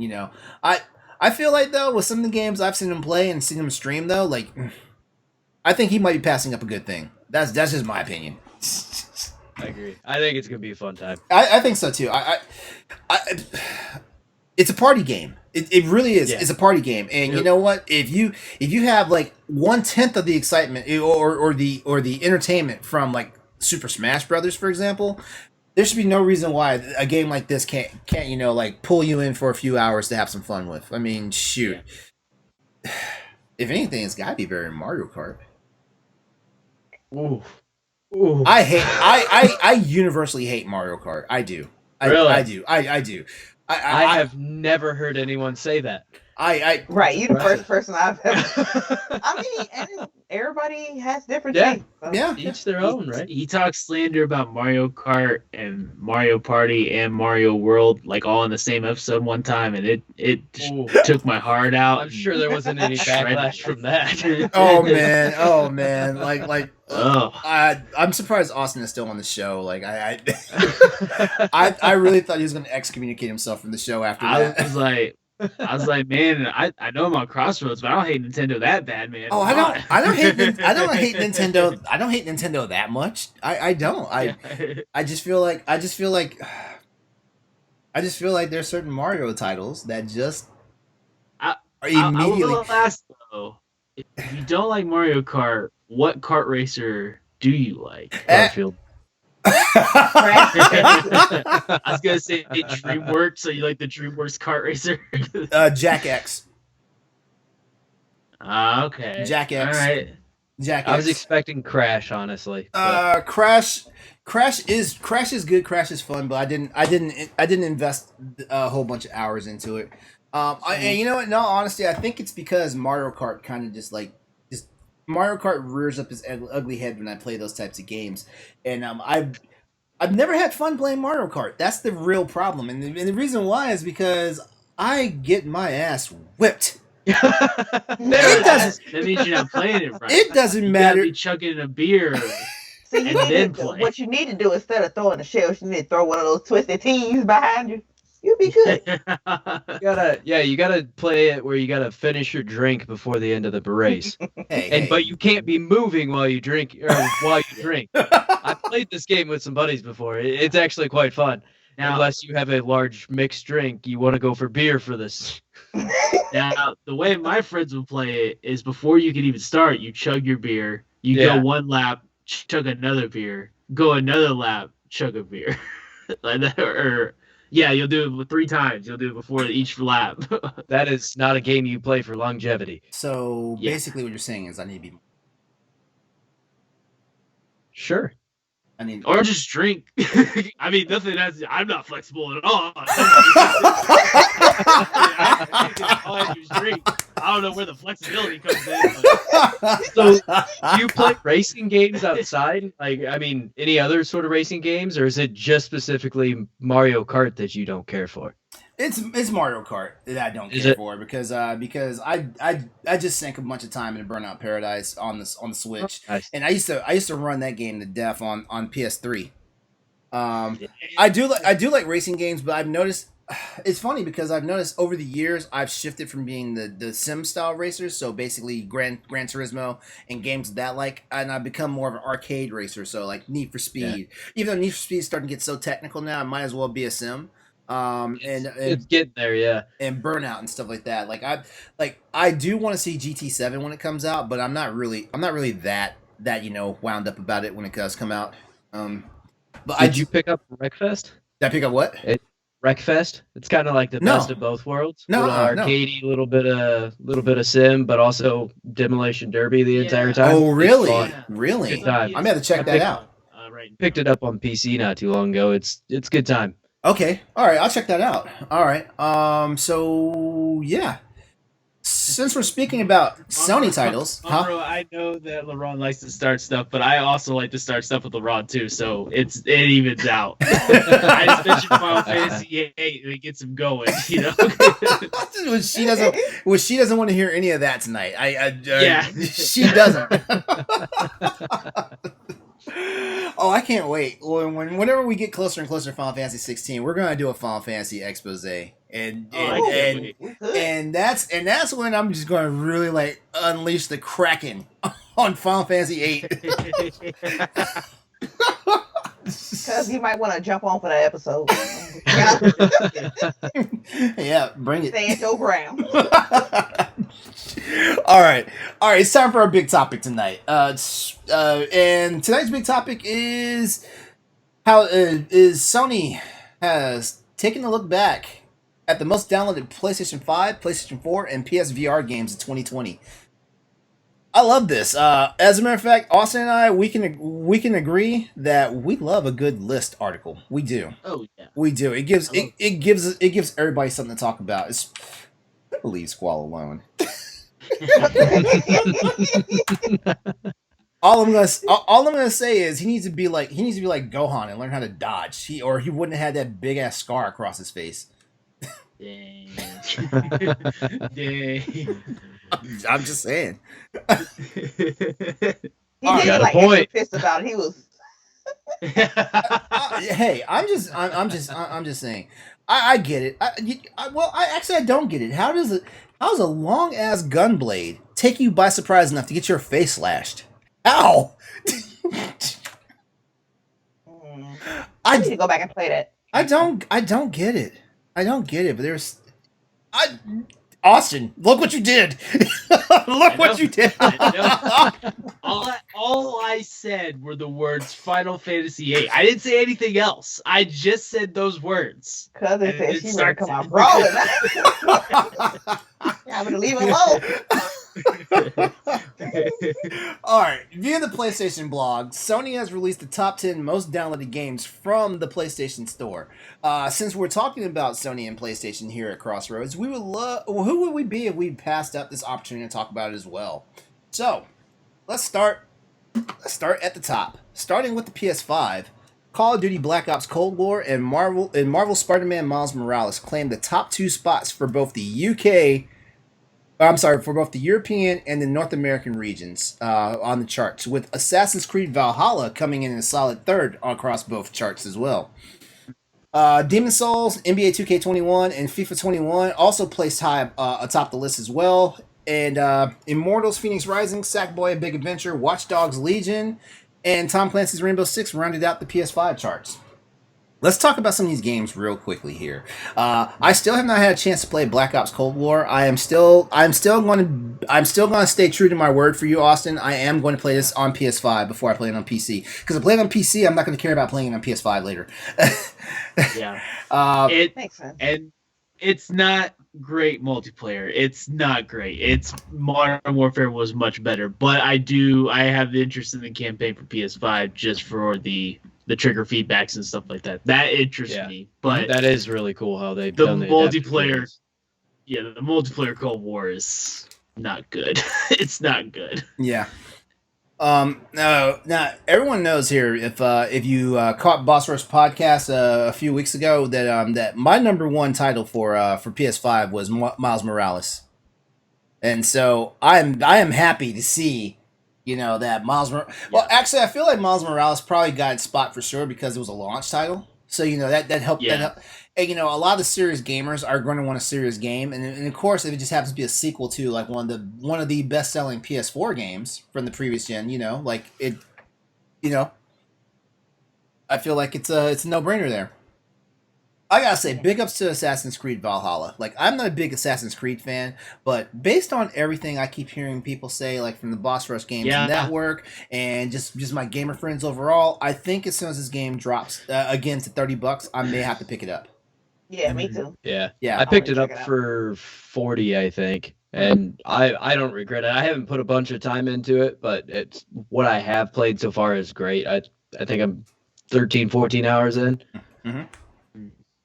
I feel like though with some of the games I've seen him play and seen him stream though, like I think he might be passing up a good thing. That's just my opinion. I agree. I think it's gonna be a fun time. I think so too. It's a party game. It really is. Yeah. It's a party game, and you know what? If you have like 1/10 of the excitement or the entertainment from like Super Smash Brothers, for example, there should be no reason why a game like this can't like pull you in for a few hours to have some fun with. I mean, shoot. If anything, it's got to be better than Mario Kart. Ooh. Ooh. I universally hate Mario Kart. I do. Really? I do. I do. I have never heard anyone say that. Right, you the Right. first person I've ever. I mean, and everybody has different Yeah. tastes. So. Yeah. Each their own, right? He talks slander about Mario Kart and Mario Party and Mario World like all in the same episode one time, and it Ooh. took my heart out. I'm sure there wasn't any backlash from that. Oh man. Like Oh, I'm surprised Austin is still on the show. Like I really thought he was going to excommunicate himself from the show after I that. was like, man, I know I'm on Crossroads, but I don't hate Nintendo that bad, man. Oh, Come on. I don't hate Nintendo. I don't hate Nintendo that much. I don't. I just feel like there's certain Mario titles that just I- are I immediately. will ask though, if you don't like Mario Kart, what kart racer do you like? Garfield. I was gonna say DreamWorks, so you like the DreamWorks kart racer? Jack X. Okay. Jack X. All right. Jack X. I was expecting Crash, honestly. but- Crash is good. Crash is fun, but I didn't invest a whole bunch of hours into it. And you know what? In all honesty, I think it's because Mario Kart kind of just Mario Kart rears up his ugly head when I play those types of games, and I've never had fun playing Mario Kart. That's the real problem, and the reason why is because I get my ass whipped. That means you're not playing it right. It doesn't You matter. gotta be chugging a beer. See, you And need then to, play. what you need to do instead of throwing the shells, you need to throw one of those twisted tees behind you. You'll be good. you gotta play it where you gotta finish your drink before the end of the race, Hey, but you can't be moving while you drink. I played this game with some buddies before. It's actually quite fun. Now, Unless you have a large mixed drink, you want to go for beer for this. now, the way my friends would play it is before you can even start, you chug your beer, you Yeah. go one lap, chug another beer, go another lap, chug a beer. Like that, or yeah, you'll do it 3 times. You'll do it before each lap. That is not a game you play for longevity. so Yeah. basically, what you're saying is I need to be. Sure. I need. Or just drink. I mean, nothing else. I'm not flexible at all. All I do is drink. I don't know where the flexibility comes in. But So, do you play racing games outside? Like, I mean, any other sort of racing games, or is it just specifically Mario Kart that you don't care for? It's Mario Kart that I don't Is care it? for because I just sank a bunch of time in Burnout Paradise on the Switch, Nice. and I used to run that game to death on PS3. I do like racing games, but I've noticed it's funny because I've noticed over the years I've shifted from being the sim style racers, so basically Gran Turismo and games that and I've become more of an arcade racer, so like Need for Speed. Even though Need for Speed is starting to get so technical now, it might as well be a sim. It's getting there, yeah. And Burnout and stuff like that. I do want to see GT7 when it comes out, but I'm not really that wound up about it when it does come out. But Did you pick up Wreckfest? did I pick up what? Wreckfest. It's kind of like the No. best of both worlds. No, little no. arcadey, little bit of sim, but also Demolition Derby the entire time. Oh, really? It's fun. Really? Good time. I'm gonna have to check that out. Right. Picked it up on PC not too long ago. It's good time. Okay. All right. I'll check that out. All right. So yeah. Since we're speaking about Sony titles, Bro, I know that LeBron likes to start stuff, but I also like to start stuff with LeBron too, so it evens out. I just mentioned Final Fantasy 8 and it gets him going, you know. Well, she doesn't want to hear any of that tonight. Yeah. She doesn't. Oh, I can't wait. Whenever we get closer and closer to Final Fantasy 16, we're gonna do a Final Fantasy expose, and Oh, I can't wait. We could. and that's when I'm just gonna really unleash the Kraken on Final Fantasy 8. Because you might want to jump on for that episode. Yeah, bring it. Sancho Brown. All right. It's time for our big topic tonight. And tonight's big topic is how Sony has taken a look back at the most downloaded PlayStation 5, PlayStation 4, and PSVR games of 2020. I love this. As a matter of fact, Austin and I, we can agree that we love a good list article. We do. Oh yeah. We do. It gives everybody something to talk about. Leave Squall alone. All I'm gonna say is he needs to be like Gohan and learn how to dodge. He wouldn't have had that big ass scar across his face. Dang. Dang. I'm just saying. He Oh, did got a like point. extra pissed about it. He was. Hey, I'm just saying. I get it. I don't get it. How does a long ass gun blade take you by surprise enough to get your face slashed? Ow! I need to go back and play that. I don't get it. I don't get it. But Austin, look what you did. Look what you did. All I said were the words Final Fantasy VIII. I didn't say anything else. I just said those words. Cousin And said it she ready to starts- come out brawling. I'm gonna leave it alone. All right. Via the PlayStation blog, Sony has released the top 10 most downloaded games from the PlayStation Store. Since we're talking about Sony and PlayStation here at Crossroads, we would love. Who would we be if we passed up this opportunity to talk about it as well? So, let's start. Let's start at the top. Starting with the PS5, Call of Duty Black Ops Cold War and Marvel Spider-Man Miles Morales claimed the top 2 spots for both the for both the European and the North American regions on the charts, with Assassin's Creed Valhalla coming in a solid third across both charts as well. Demon's Souls, NBA 2K21, and FIFA 21 also placed high atop the list as well. And Immortals, Phoenix Rising, Sackboy: A Big Adventure, Watch Dogs: Legion, and Tom Clancy's Rainbow Six rounded out the PS5 charts. Let's talk about some of these games real quickly here. I still have not had a chance to play Black Ops Cold War. I'm still going to stay true to my word for you, Austin. I am going to play this on PS5 before I play it on PC. Because if I play it on PC, I'm not going to care about playing it on PS5 later. Yeah. Makes sense. And it's not great multiplayer. It's not great. It's Modern Warfare was much better, but I have the interest in the campaign for PS5 just for the trigger feedbacks and stuff like that. That interests me. But that is really cool how they've the done the adaptive multiplayer, games. the multiplayer Cold War is not good. It's not good. Yeah. No. Now everyone knows here if you caught Boss Rush podcast a few weeks ago that my number one title for PS5 was Miles Morales, and so I am happy to see that Well, actually, I feel like Miles Morales probably got its spot for sure because it was a launch title. So that helped. Yeah. That helped. And, a lot of the serious gamers are going to want a serious game, and of course, if it just happens to be a sequel to like one of the best selling PS4 games from the previous gen, I feel like it's a no brainer there. I gotta say, big ups to Assassin's Creed Valhalla. Like, I'm not a big Assassin's Creed fan, but based on everything I keep hearing people say, like from the Boss Rush Games Network and just my gamer friends overall, I think as soon as this game drops again to $30, I may have to pick it up. Yeah, me too. Yeah. Yeah. I picked it check up it out. for 40, I think. And I don't regret it. I haven't put a bunch of time into it, but it's what I have played so far is great. I think I'm 13, 14 hours in. Mm-hmm.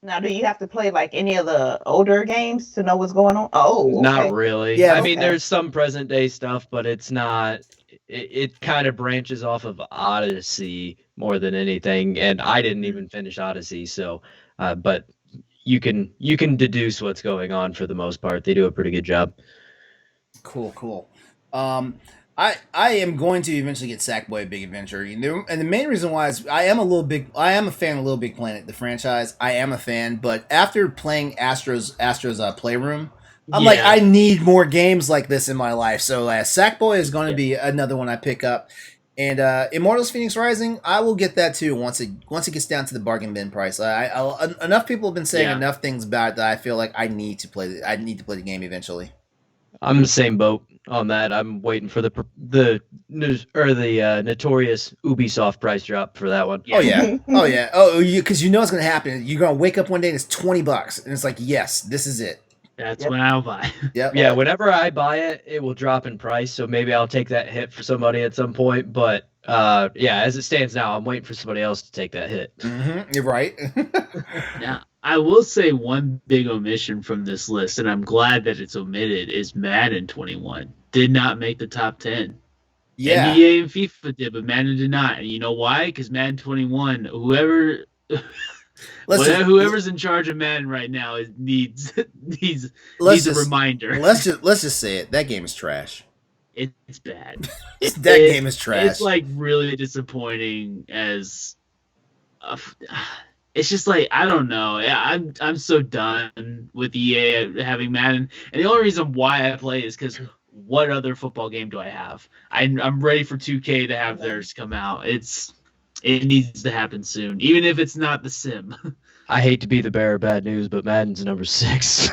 Now, do you have to play like any of the older games to know what's going on? Oh, okay. Not really. Yeah, I mean, okay. there's some present day stuff, but it's not. It kind of branches off of Odyssey more than anything, and I didn't even finish Odyssey. So, but you can deduce what's going on for the most part. They do a pretty good job. Cool. I am going to eventually get Sackboy: A Big Adventure, and the main reason why is I am a fan of Little Big Planet, the franchise. I am a fan, but after playing Astro's Playroom, I'm like, I need more games like this in my life. So Sackboy is going to be another one I pick up, and Immortals: Phoenix Rising, I will get that too once it gets down to the bargain bin price. Enough people have been saying enough things about it that I feel like I need to play the game eventually. I'm in the same boat on that. I'm waiting for the notorious Ubisoft price drop for that one. Oh yeah. Because it's going to happen. You're going to wake up one day and it's $20, and it's like, yes, this is it. That's when I'll buy. Yep. Yeah, whenever I buy it, it will drop in price. So maybe I'll take that hit for somebody at some point. But as it stands now, I'm waiting for somebody else to take that hit. Mm-hmm. You're right. Now, I will say one big omission from this list, and I'm glad that it's omitted, is Madden 21. Did not make the top 10. Yeah. NBA and FIFA did, but Madden did not. And you know why? Because Madden 21, whoever's in charge of Madden right now needs a reminder. Let's just say it. That game is trash. It's bad. Game is trash. It's like really disappointing as. It's just like, I don't know. I'm so done with EA having Madden, and the only reason why I play is because what other football game do I have? I'm ready for 2K to have theirs come out. It needs to happen soon, even if it's not The Sim. I hate to be the bearer of bad news, but Madden's number 6.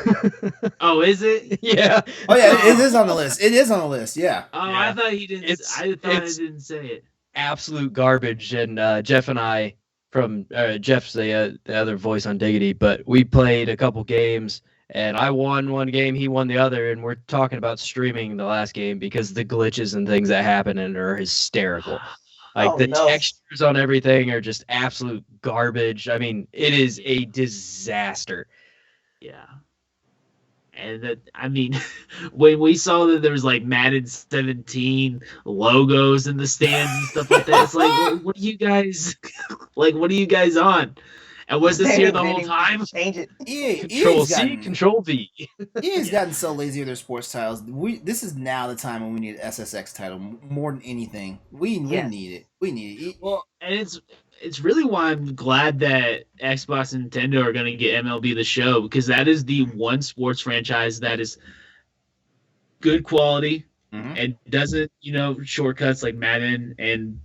Oh, is it? Yeah. Oh yeah, it is on the list. It is on the list. Yeah. Oh, Yeah. I thought he didn't. I thought I didn't say it. Absolute garbage. And Jeff and I, from Jeff's the other voice on Diggity, but we played a couple games, and I won one game, he won the other, and we're talking about streaming the last game because the glitches and things that happen in it are hysterical. Like, Oh, the no. textures on everything are just absolute garbage. I mean, it is a disaster. Yeah. And that, I mean, when we saw that there was like Madden 17 logos in the stands and stuff like that, it's like, what are you guys, like, what are you guys on? And was this here the whole time? Change it. Control EA's C, gotten, Control V. EA's gotten so lazy with their sports titles. This is now the time when we need an SSX title more than anything. We Yes. need it. We need it. Well, and it's really why I'm glad that Xbox and Nintendo are going to get MLB The Show, because that is the one sports franchise that is good quality Mhm. and doesn't, shortcuts like Madden and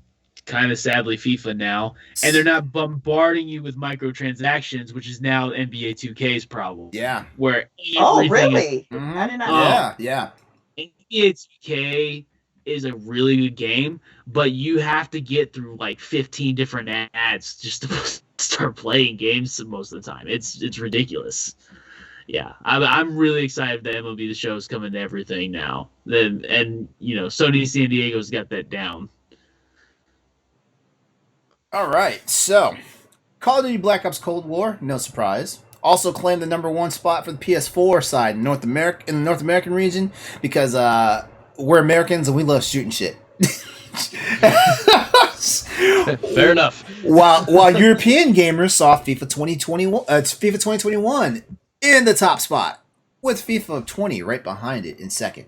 kind of sadly FIFA now. And they're not bombarding you with microtransactions, which is now NBA 2K's problem. Yeah. Where Oh, everything really? Mhm. I did not Oh. know. Yeah. NBA 2K is a really good game, but you have to get through like 15 different ads just to start playing games most of the time. It's ridiculous. Yeah, I'm really excited that MLB The Show is coming to everything now. And Sony San Diego's got that down. All right. So, Call of Duty Black Ops Cold War, no surprise. Also claimed the number 1 spot for the PS4 side in the North American region because we're Americans and we love shooting shit. Fair enough. While European gamers saw FIFA 2021 in the top spot, with FIFA 20 right behind it in second.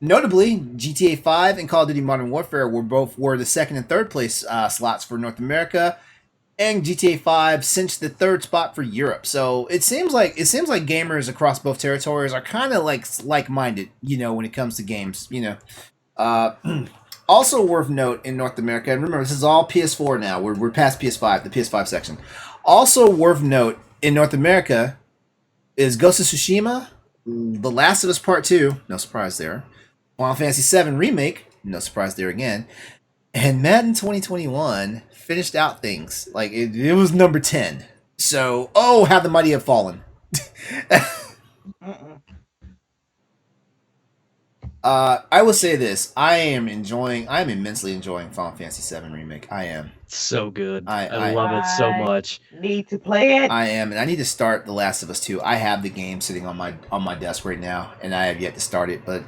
Notably, GTA 5 and Call of Duty Modern Warfare were the second and third place slots for North America, and GTA 5 cinched the third spot for Europe. So it seems like gamers across both territories are kind of like-minded, when it comes to games. Also worth note in North America, and remember this is all PS4 now. We're past PS5, the PS5 section. Also worth note in North America is Ghost of Tsushima, The Last of Us Part 2, no surprise there. Final Fantasy VII Remake, no surprise there again. And Madden 2021 finished out things. Like, it was number 10. So, how the mighty have fallen. Mm-mm. I will say this. I am immensely enjoying Final Fantasy VII Remake. I am. So good. I I love it so much. Need to play it. I am, and I need to start The Last of Us 2. I have the game sitting on my desk right now, and I have yet to start it. But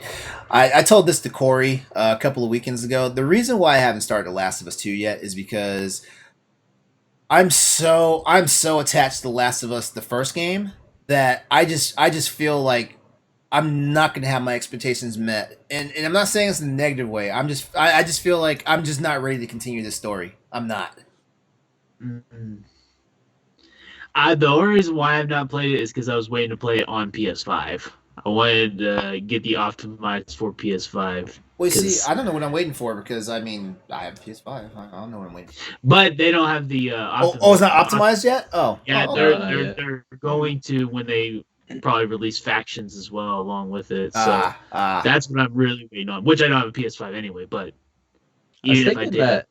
I told this to Corey a couple of weekends ago. The reason why I haven't started The Last of Us 2 yet is because I'm so attached to The Last of Us, the first game, that I just feel like I'm not gonna have my expectations met. And I'm not saying this in a negative way. I just feel like I'm just not ready to continue this story. I'm not. Mm-mm. The only reason why I've not played it is because I was waiting to play it on PS5. I wanted to get the optimized for PS5. Well, you see, 'Cause- I don't know what I'm waiting for because I have PS5. I don't know what I'm waiting for. But they don't have the It's not optimized yet? Oh. Yeah, Oh, they're, okay. they're they're going to when they probably release factions as well along with it. So that's what I'm really waiting on. Which I don't have a PS5 anyway, but even if I did,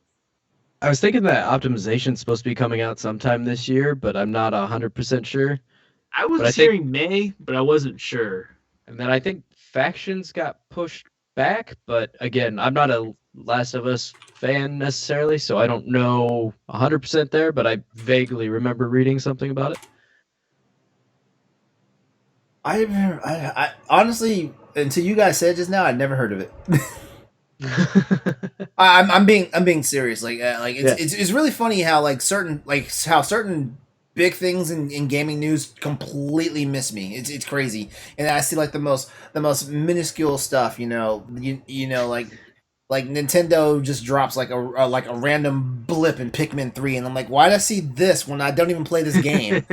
I was thinking that optimization's supposed to be coming out sometime this year, but I'm not 100% sure. I was but I think- hearing May, but I wasn't sure. And then I think factions got pushed back, but again, I'm not a Last of Us fan necessarily, so I don't know 100% there, but I vaguely remember reading something about it. I honestly, until you guys said just now, I'd never heard of it. I'm being serious. It's really funny how certain big things in gaming news completely miss me. It's crazy, and I see like the most minuscule stuff. Like Nintendo just drops like a random blip in Pikmin 3, and I'm like, why did I see this when I don't even play this game?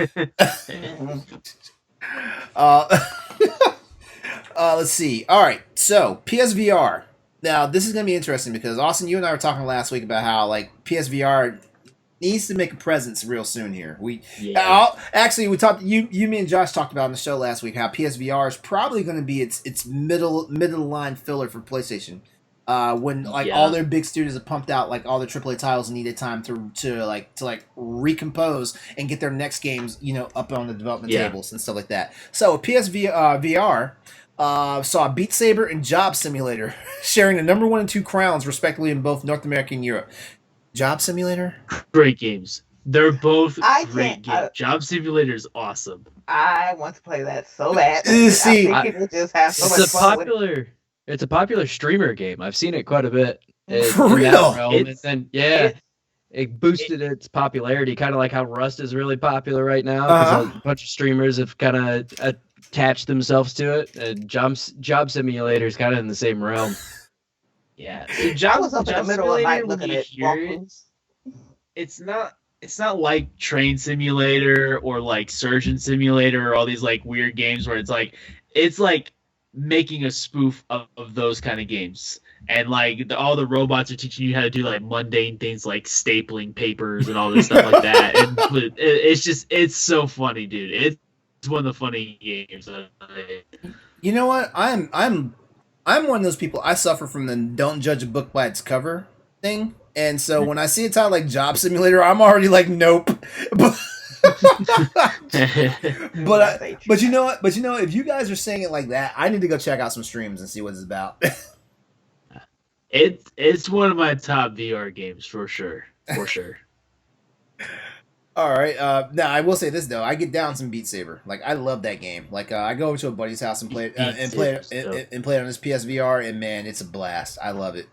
Let's see. All right, so PSVR. Now, this is going to be interesting because, Austin, you and I were talking last week about how, like, PSVR, needs to make a presence real soon here. Yeah. Actually, we talked. Me, and Josh talked about on the show last week how PSVR is probably going to be its middle of the line filler for PlayStation. When like all Yeah. their big studios have pumped out like all their AAA titles and needed time to recompose and get their next games up on the development Yeah. tables and stuff like that. So PSVR saw Beat Saber and Job Simulator sharing the number 1 and 2 crowns respectively in both North America and Europe. Job Simulator. Great games. They're both I great can't- games. Job Simulator is awesome. I want to play that so bad. See, I think it would just have so much fun with it. It's a popular streamer game. I've seen it quite a bit. For in that real? realm. And It's- then it boosted its popularity, kind of like how Rust is really popular right now. Because a bunch of streamers have kind of attached themselves to it. And Job Simulator is kind of in the same realm. Yeah. I was up in the middle of the night looking at walkthroughs. It's not like Train Simulator or like Surgeon Simulator or all these like weird games where it's like making a spoof of those kind of games. And like all the robots are teaching you how to do like mundane things like stapling papers and all this stuff like that. And but it's so funny, dude. It's one of the funny games. You know what? I'm one of those people. I suffer from the "don't judge a book by its cover" thing, and so when I see a title like Job Simulator, I'm already like, nope. But you know what? But if you guys are saying it like that, I need to go check out some streams and see what it's about. It's one of my top VR games for sure. All right. Now I will say this though, I get down some Beat Saber. Like I love that game. Like I go over to a buddy's house and play play it on his PSVR, and man, it's a blast. I love it.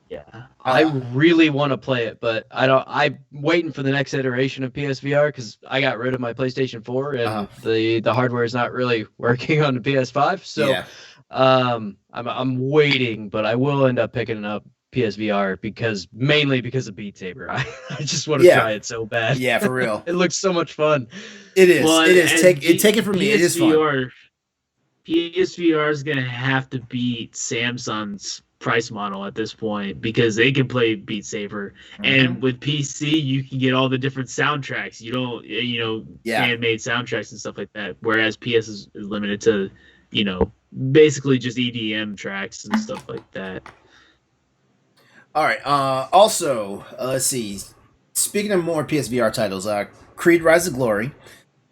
Yeah. I really want to play it, but I'm waiting for the next iteration of PSVR because I got rid of my PlayStation 4 and the hardware is not really working on the PS5. So Yeah. I'm waiting, but I will end up picking up PSVR mainly because of Beat Saber. I just want to try it so bad. Yeah, for real. It looks so much fun. It is. Well, it is. and Take it from me. It is fun. PSVR is gonna have to beat Samsung's price model at this point because they can play Beat Saber, and with PC you can get all the different soundtracks. You don't, handmade soundtracks and stuff like that. Whereas PS is limited to, basically just EDM tracks and stuff like that. All right. Also, let's see. Speaking of more PSVR titles, Creed: Rise of Glory,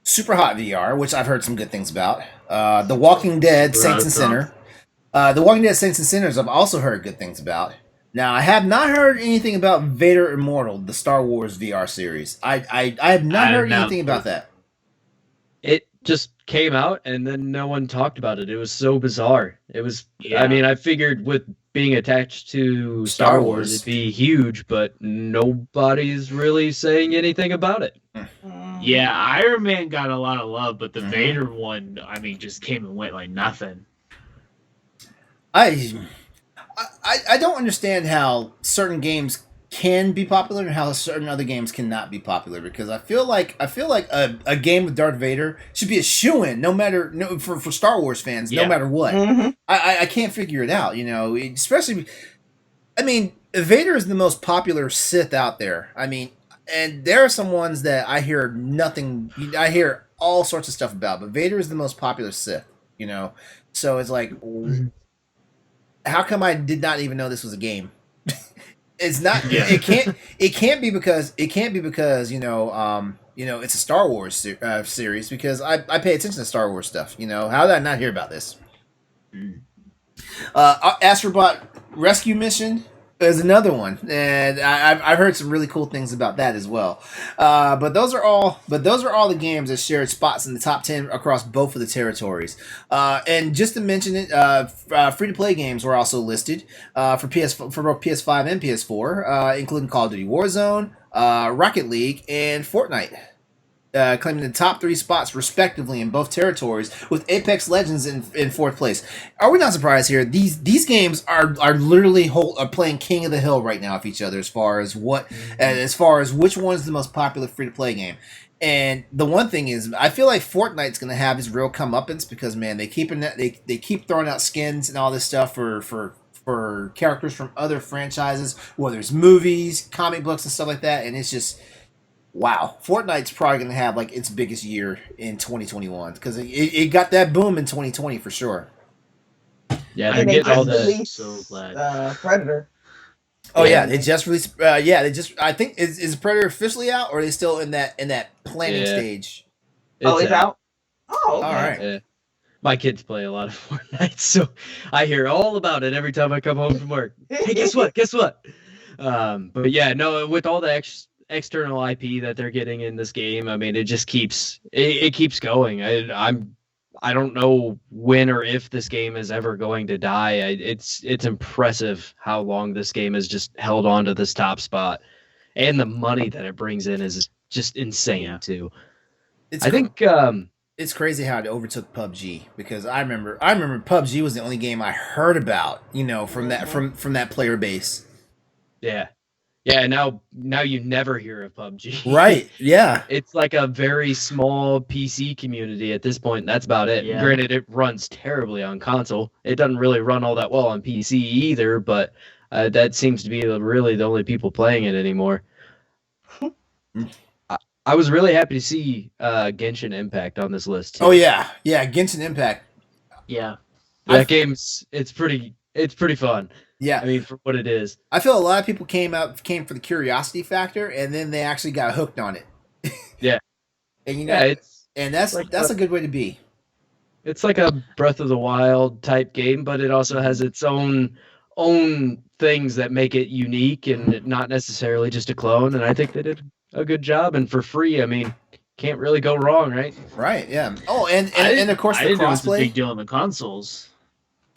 Super Hot VR, which I've heard some good things about. The Walking Dead: Saints and Sinner. The Walking Dead: Saints and Sinners, I've also heard good things about. Now, I have not heard anything about Vader Immortal, the Star Wars VR series. I have not heard anything about that. It just came out and then no one talked about it. It was so bizarre. It was. Yeah. I mean, I figured with being attached to Star Wars, it'd be huge, but nobody's really saying anything about it. Yeah, Iron Man got a lot of love, but the Vader one, I mean, just came and went like nothing. I don't understand how certain games can be popular and how certain other games cannot be popular, because I feel like a game with Darth Vader should be a shoo-in for Star Wars fans, no matter what. I can't figure it out, especially, I mean, Vader is the most popular Sith out there. I mean, and there are some ones that I hear all sorts of stuff about, but Vader is the most popular Sith, so it's like, how come I did not even know this was a game? It's not. Yeah. It can't be because it's a Star Wars series, because I pay attention to Star Wars stuff. How did I not hear about this? Astrobot Rescue Mission is another one, and I've heard some really cool things about that as well. But those are all the games that shared spots in the top 10 across both of the territories. And just to mention it, free to play games were also listed for both PS5 and PS4, including Call of Duty Warzone, Rocket League, and Fortnite. Claiming the top 3 spots respectively in both territories, with Apex Legends in fourth place. Are we not surprised here? These games are literally playing king of the hill right now with each other as far as which one is the most popular free to play game. And the one thing is, I feel like Fortnite's going to have his real comeuppance, because man, they keep throwing out skins and all this stuff for characters from other franchises, whether it's movies, comic books, and stuff like that, and it's just. wow, Fortnite's probably gonna have like its biggest year in 2021 because it got that boom in 2020 for sure. Yeah, And they're they getting all just the. released so glad. Predator. Oh yeah, Yeah. they just released. Yeah, they just. I think is Predator officially out, or are they still in that planning Yeah. stage? Oh, it's out. Oh, All okay. right. Yeah. My kids play a lot of Fortnite, so I hear all about it every time I come home from work. Hey, guess what? Guess what? But yeah, no, with all the external IP that they're getting in this game, I mean, it just it keeps going. I don't know when or if this game is ever going to die. It's impressive how long this game has just held on to this top spot, and the money that it brings in is just insane Yeah. too. It's I think it's crazy how it overtook PUBG because I remember PUBG was the only game I heard about, from that from that player base. yeah. Yeah, now you never hear of PUBG. Right. Yeah. It's like a very small PC community at this point. And that's about it. Yeah. Granted, it runs terribly on console. It doesn't really run all that well on PC either, but that seems to be really the only people playing it anymore. I was really happy to see Genshin Impact on this list too. Oh yeah. Yeah. Genshin Impact. Yeah. That game's it's pretty fun. Yeah. I mean, for what it is. I feel a lot of people came for the curiosity factor, and then they actually got hooked on it. Yeah. And Yeah, that's like a good way to be. it's like a Breath of the Wild type game, but it also has its own things that make it unique and not necessarily just a clone. And I think they did a good job. And for free, I mean, can't really go wrong, right? Right. Yeah. Oh, and of course I the didn't know it was a crossplay. big deal on the consoles.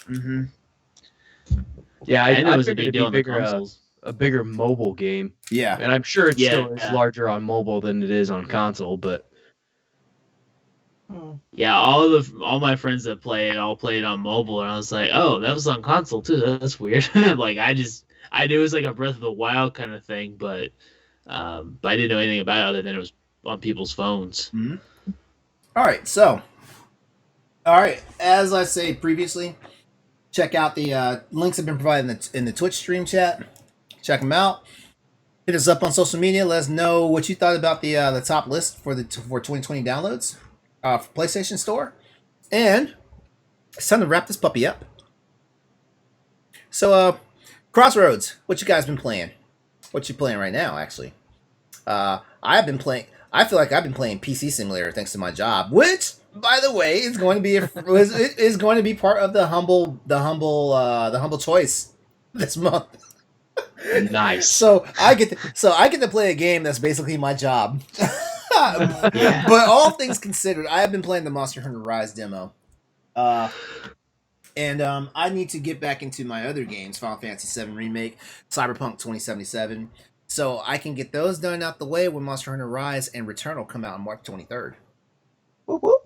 Mm-hmm. Yeah, I didn't know it was a figured big it'd deal be on the consoles. a bigger mobile game, Yeah. and I'm sure it still is Yeah. larger on mobile than it is on console. But Hmm. Yeah, all my friends that play it all played on mobile, and I was like, oh, that was on console too. That's weird. Like I knew it was like a Breath of the Wild kind of thing, but I didn't know anything about it other than it was on people's phones. Mm-hmm. All right. So, all right. As I say previously, check out the links have been provided in the Twitch stream chat. Check them out. Hit us up on social media. Let us know what you thought about the top list for 2020 downloads for PlayStation Store. And it's time to wrap this puppy up. So, Crossroads, what you guys been playing? What you playing right now, actually? I've been playing. I feel like I've been playing PC Simulator thanks to my job, which, by the way, is going to be is going to be part of the humble choice this month. nice. So I get to play a game that's basically my job. But all things considered, I have been playing the Monster Hunter Rise demo, and I need to get back into my other games: Final Fantasy VII Remake, Cyberpunk 2077, so I can get those done out the way when Monster Hunter Rise and Return will come out on March 23rd. Whoop, whoop.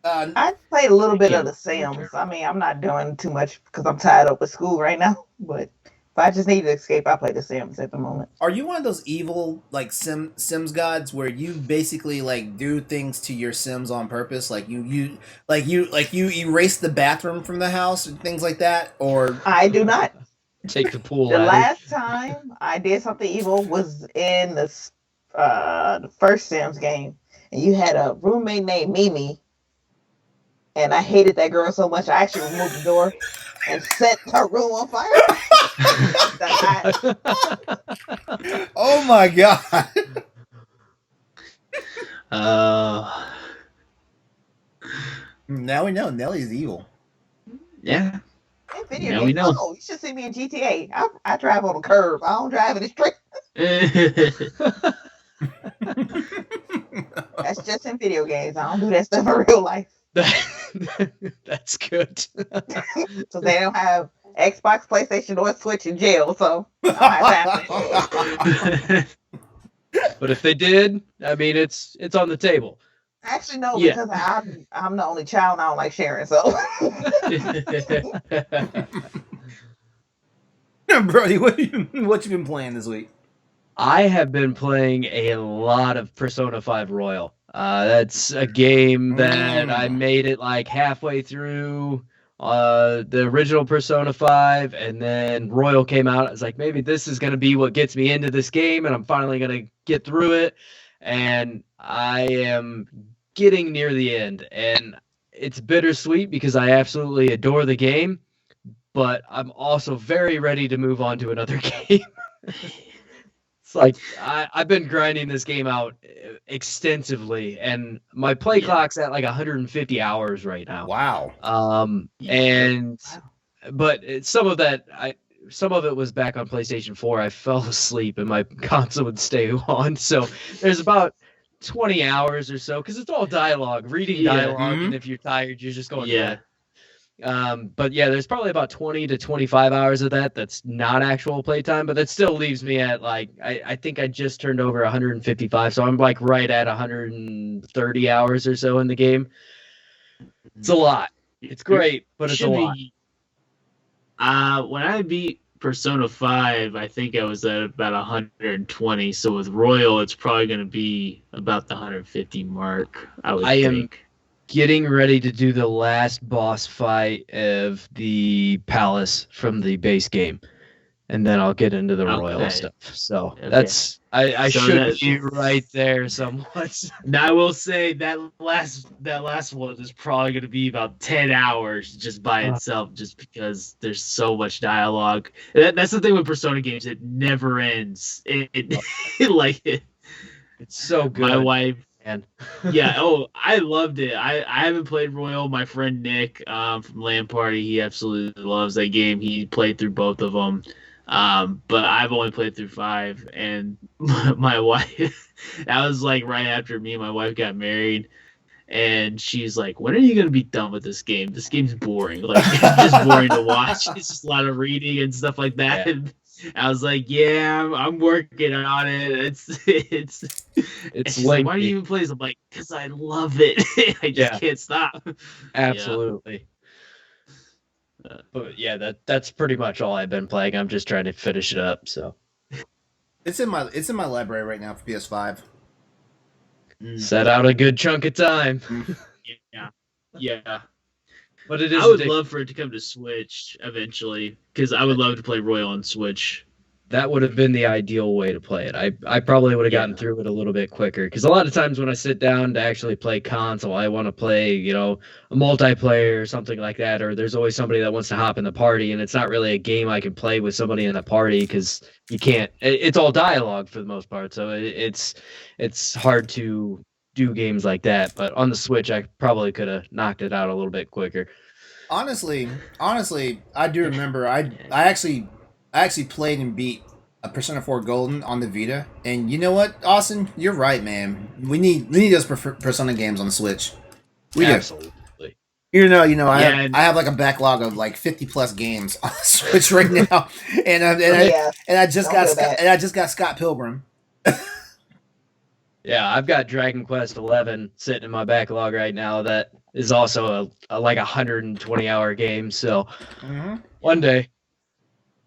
I played a little bit of The Sims. I mean, I'm not doing too much because I'm tied up with school right now. But if I just need to escape, I play The Sims at the moment. Are you one of those evil like Sims gods where you basically like do things to your Sims on purpose? Like you erase the bathroom from the house and things like that? Or I do not. Take the pool. The at it. last time I did something evil was in the first Sims game, and you had a roommate named Mimi, and I hated that girl so much I actually removed the door and set her room on fire. oh my god! Now we know Nellie's evil. Yeah. In video Now we games, know. oh, you should see me in GTA. I drive on the curb. I don't drive in the street. That's just in video games. I don't do that stuff in real life. That's good. So they don't have Xbox, PlayStation, or Switch in jail. So I don't have that. But if they did, I mean, it's on the table. Actually, no, Yeah. because I'm the only child and I don't like sharing. So Brody, what you been playing this week? I have been playing a lot of Persona 5 Royal. That's a game that I made it like halfway through the original Persona 5, and then Royal came out. I was like, maybe this is going to be what gets me into this game, and I'm finally going to get through it. And I am getting near the end, and it's bittersweet because I absolutely adore the game, but I'm also very ready to move on to another game. It's like I've been grinding this game out extensively, and my play clock's at like 150 hours right now. Wow. And but some of it was back on PlayStation 4. I fell asleep and my console would stay on. So there's about 20 hours or so because it's all dialogue, reading dialogue, and if you're tired, you're just going to bed. But yeah, there's probably about 20 to 25 hours of that's not actual playtime, but that still leaves me at like I think I just turned over 155, so I'm like right at 130 hours or so in the game. It's a lot. It's great, but it's a lot. When I beat Persona 5, I think I was at about 120. So with Royal, it's probably going to be about the 150 mark, I would think. Getting ready to do the last boss fight of the palace from the base game, and then I'll get into the Royal stuff. So that's I so should be right there somewhat. Now I will say that last one is probably going to be about 10 hours just by itself, just because there's so much dialogue. That's the thing with Persona games; it never ends. It's so good. My wife. Yeah, I loved it. I haven't played Royal. My friend Nick from LAN Party, he absolutely loves that game. He played through both of them, but I've only played through 5. And my wife, that was like right after me and my wife got married, and she's like, "When are you gonna be done with this game? This game's boring. Like, it's just boring to watch. It's just a lot of reading and stuff like that." Yeah. And I was like, "Yeah, I'm working on it. It's like, why do you even play this?" I'm like, "Because I love it. I just can't stop." Absolutely. But yeah, that's pretty much all I've been playing. I'm just trying to finish it up. So it's in my library right now for PS5. Set out a good chunk of time. Yeah. But it is. I would love for it to come to Switch eventually, because I would love to play Royal on Switch. That would have been the ideal way to play it. I probably would have gotten through it a little bit quicker, because a lot of times when I sit down to actually play console, I want to play, a multiplayer or something like that, or there's always somebody that wants to hop in the party, and it's not really a game I can play with somebody in the party because you can't. It's all dialogue for the most part, so it's hard to do games like that. But on the Switch, I probably could have knocked it out a little bit quicker. Honestly, I do remember I actually played and beat a Persona 4 Golden on the Vita, and you know what, Austin, you're right, man. We need those Persona games on the Switch. We absolutely. I have like a backlog of like 50 plus games on the Switch right now, and I just got Scott Pilgrim. Yeah, I've got Dragon Quest 11 sitting in my backlog right now. That is also a like 120-hour game. So one day.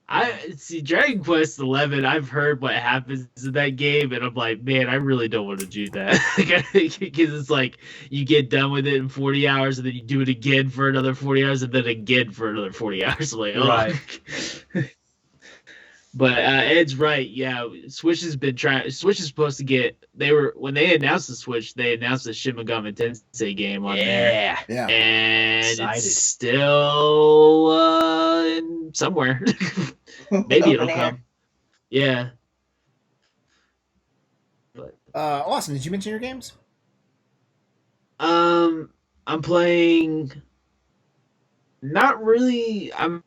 I see Dragon Quest 11. I've heard what happens in that game, and I'm like, man, I really don't want to do that, because it's like you get done with it in 40 hours, and then you do it again for another 40 hours, and then again for another 40 hours. Like, right. But Ed's right. Yeah, Switch has been trying. Switch is supposed to get. When they announced the Switch, they announced the Shin Megami Tensei game on there. Yeah. And it's still somewhere. Maybe it'll come. Yeah. But Austin, did you mention your games? I'm playing. Not really. I'm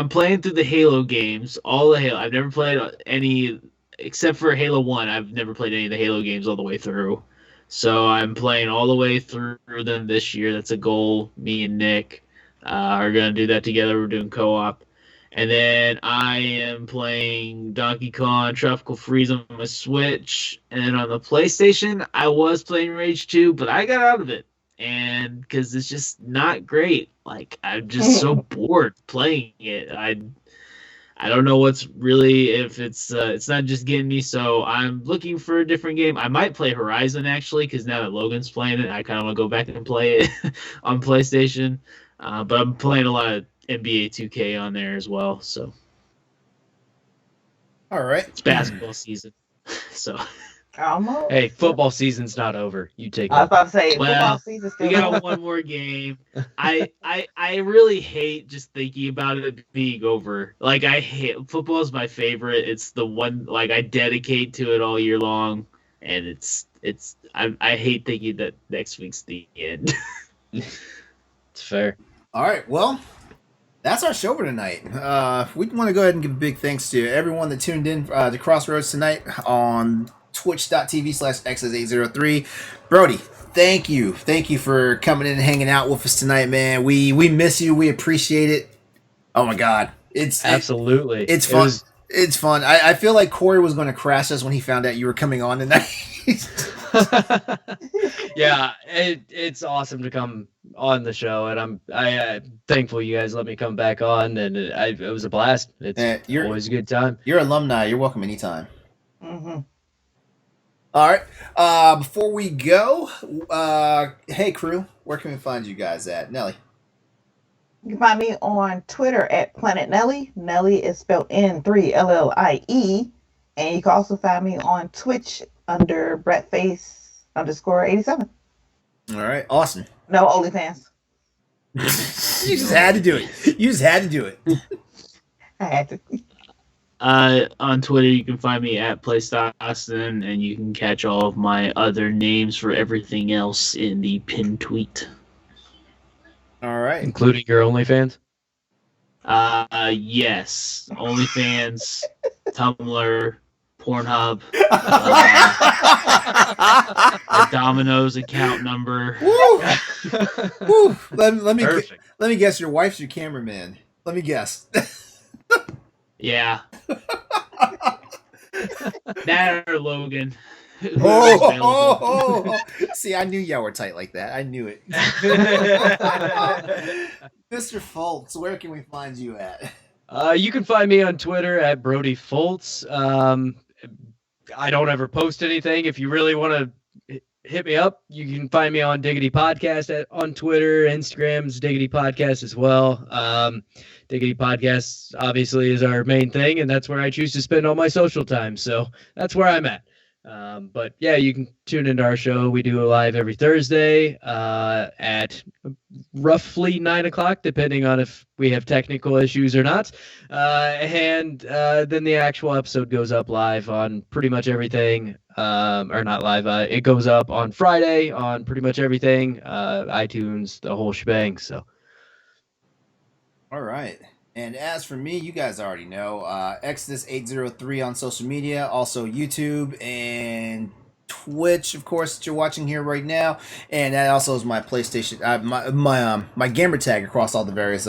playing through the Halo games, all the Halo. I've never played any except for Halo 1. I've never played any of the Halo games all the way through. So I'm playing all the way through them this year. That's a goal. Me and Nick are going to do that together. We're doing co-op. And then I am playing Donkey Kong Tropical Freeze on my Switch. And then on the PlayStation, I was playing Rage 2, but I got out of it. And because it's just not great. Like, I'm just so bored playing it. I I don't know what's really, if it's not just getting me. So I'm looking for a different game. I might play Horizon actually, because now that Logan's playing it, I kind of want to go back and play it on PlayStation. But I'm playing a lot of NBA 2K on there as well. So All right. it's basketball season. So Almost. Hey, football season's not over. You take I was it. about to say, Well, football season we still got one more game. I really hate just thinking about it being over. Like, I hate football is my favorite. It's the one like I dedicate to it all year long, and I hate thinking that next week's the end. It's fair. All right. Well, that's our show for tonight. We want to go ahead and give a big thanks to everyone that tuned in to Crossroads tonight on twitch.tv/xs803. Brody, thank you for coming in and hanging out with us tonight, man. We miss you. We appreciate it. Oh my god, Absolutely. it's fun. It's fun. I feel like Corey was going to crash us when he found out you were coming on tonight. Yeah, it's awesome to come on the show, and I'm thankful you guys let me come back on, and it was a blast. It's always a good time. You're alumni. You're welcome anytime. Mm-hmm. All right. Before we go, hey crew, where can we find you guys at? Nelly. You can find me on Twitter at Planet Nelly. Nelly is spelled N3LLIE. And you can also find me on Twitch under BrettFace_87. All right. Awesome. No OnlyFans. You just had to do it. I had to. On Twitter, you can find me at PlayStation, and you can catch all of my other names for everything else in the pinned tweet. All right. Including your OnlyFans? Yes. OnlyFans, Tumblr, Pornhub, a Domino's account number. Woo! Woo! Let me Perfect. let me guess. Your wife's your cameraman. Let me guess. Yeah. That or Logan. Oh. See, I knew y'all were tight like that. I knew it. Mr. Foltz, where can we find you at? You can find me on Twitter at Brody Foltz. I don't ever post anything. If you really want to hit me up, you can find me on Diggity Podcast on Twitter. Instagram's Diggity Podcast as well. Diggity Podcast obviously is our main thing, and that's where I choose to spend all my social time. So that's where I'm at. But yeah, you can tune into our show. We do a live every Thursday at roughly 9 o'clock, depending on if we have technical issues or not. And then the actual episode goes up live on pretty much everything. Or not live. It goes up on Friday on pretty much everything. iTunes, the whole shebang. So. All right. And as for me, you guys already know, Exodus803 on social media, also YouTube and Twitch, of course, that you're watching here right now. And that also is my PlayStation, my gamer tag across all the various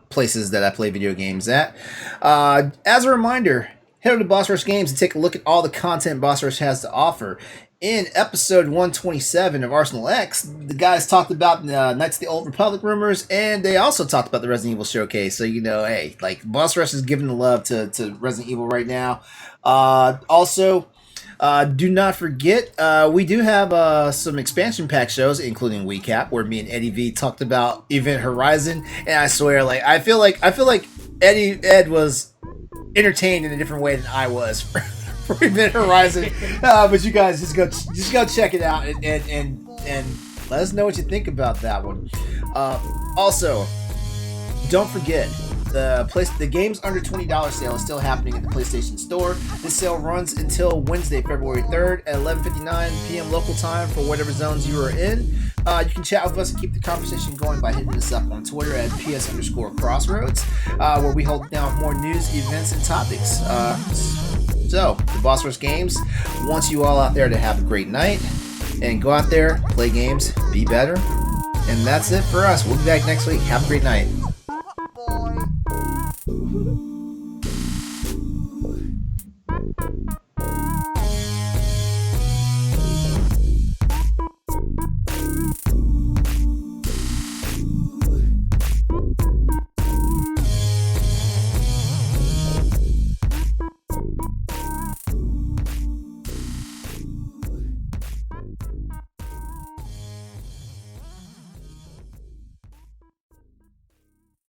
places that I play video games at. As a reminder, head over to Boss Rush Games and take a look at all the content Boss Rush has to offer. In episode 127 of Arsenal X, the guys talked about Knights of the Old Republic rumors, and they also talked about the Resident Evil showcase. So, hey, like, Boss Rush is giving the love to Resident Evil right now. Also, do not forget, we do have some expansion pack shows, including WeCap, where me and Eddie V talked about Event Horizon, and I swear, like, I feel like Ed was entertained in a different way than I was for Event Horizon. But you guys just go check it out and let us know what you think about that one. Also, don't forget the games under $20 sale is still happening at the PlayStation Store. This sale runs until Wednesday, February 3rd at 11:59 p.m. local time for whatever zones you are in. You can chat with us and keep the conversation going by hitting us up on Twitter at ps_crossroads, where we hold down more news, events, and topics. So, the Boss Rush Games wants you all out there to have a great night and go out there, play games, be better. And that's it for us. We'll be back next week. Have a great night.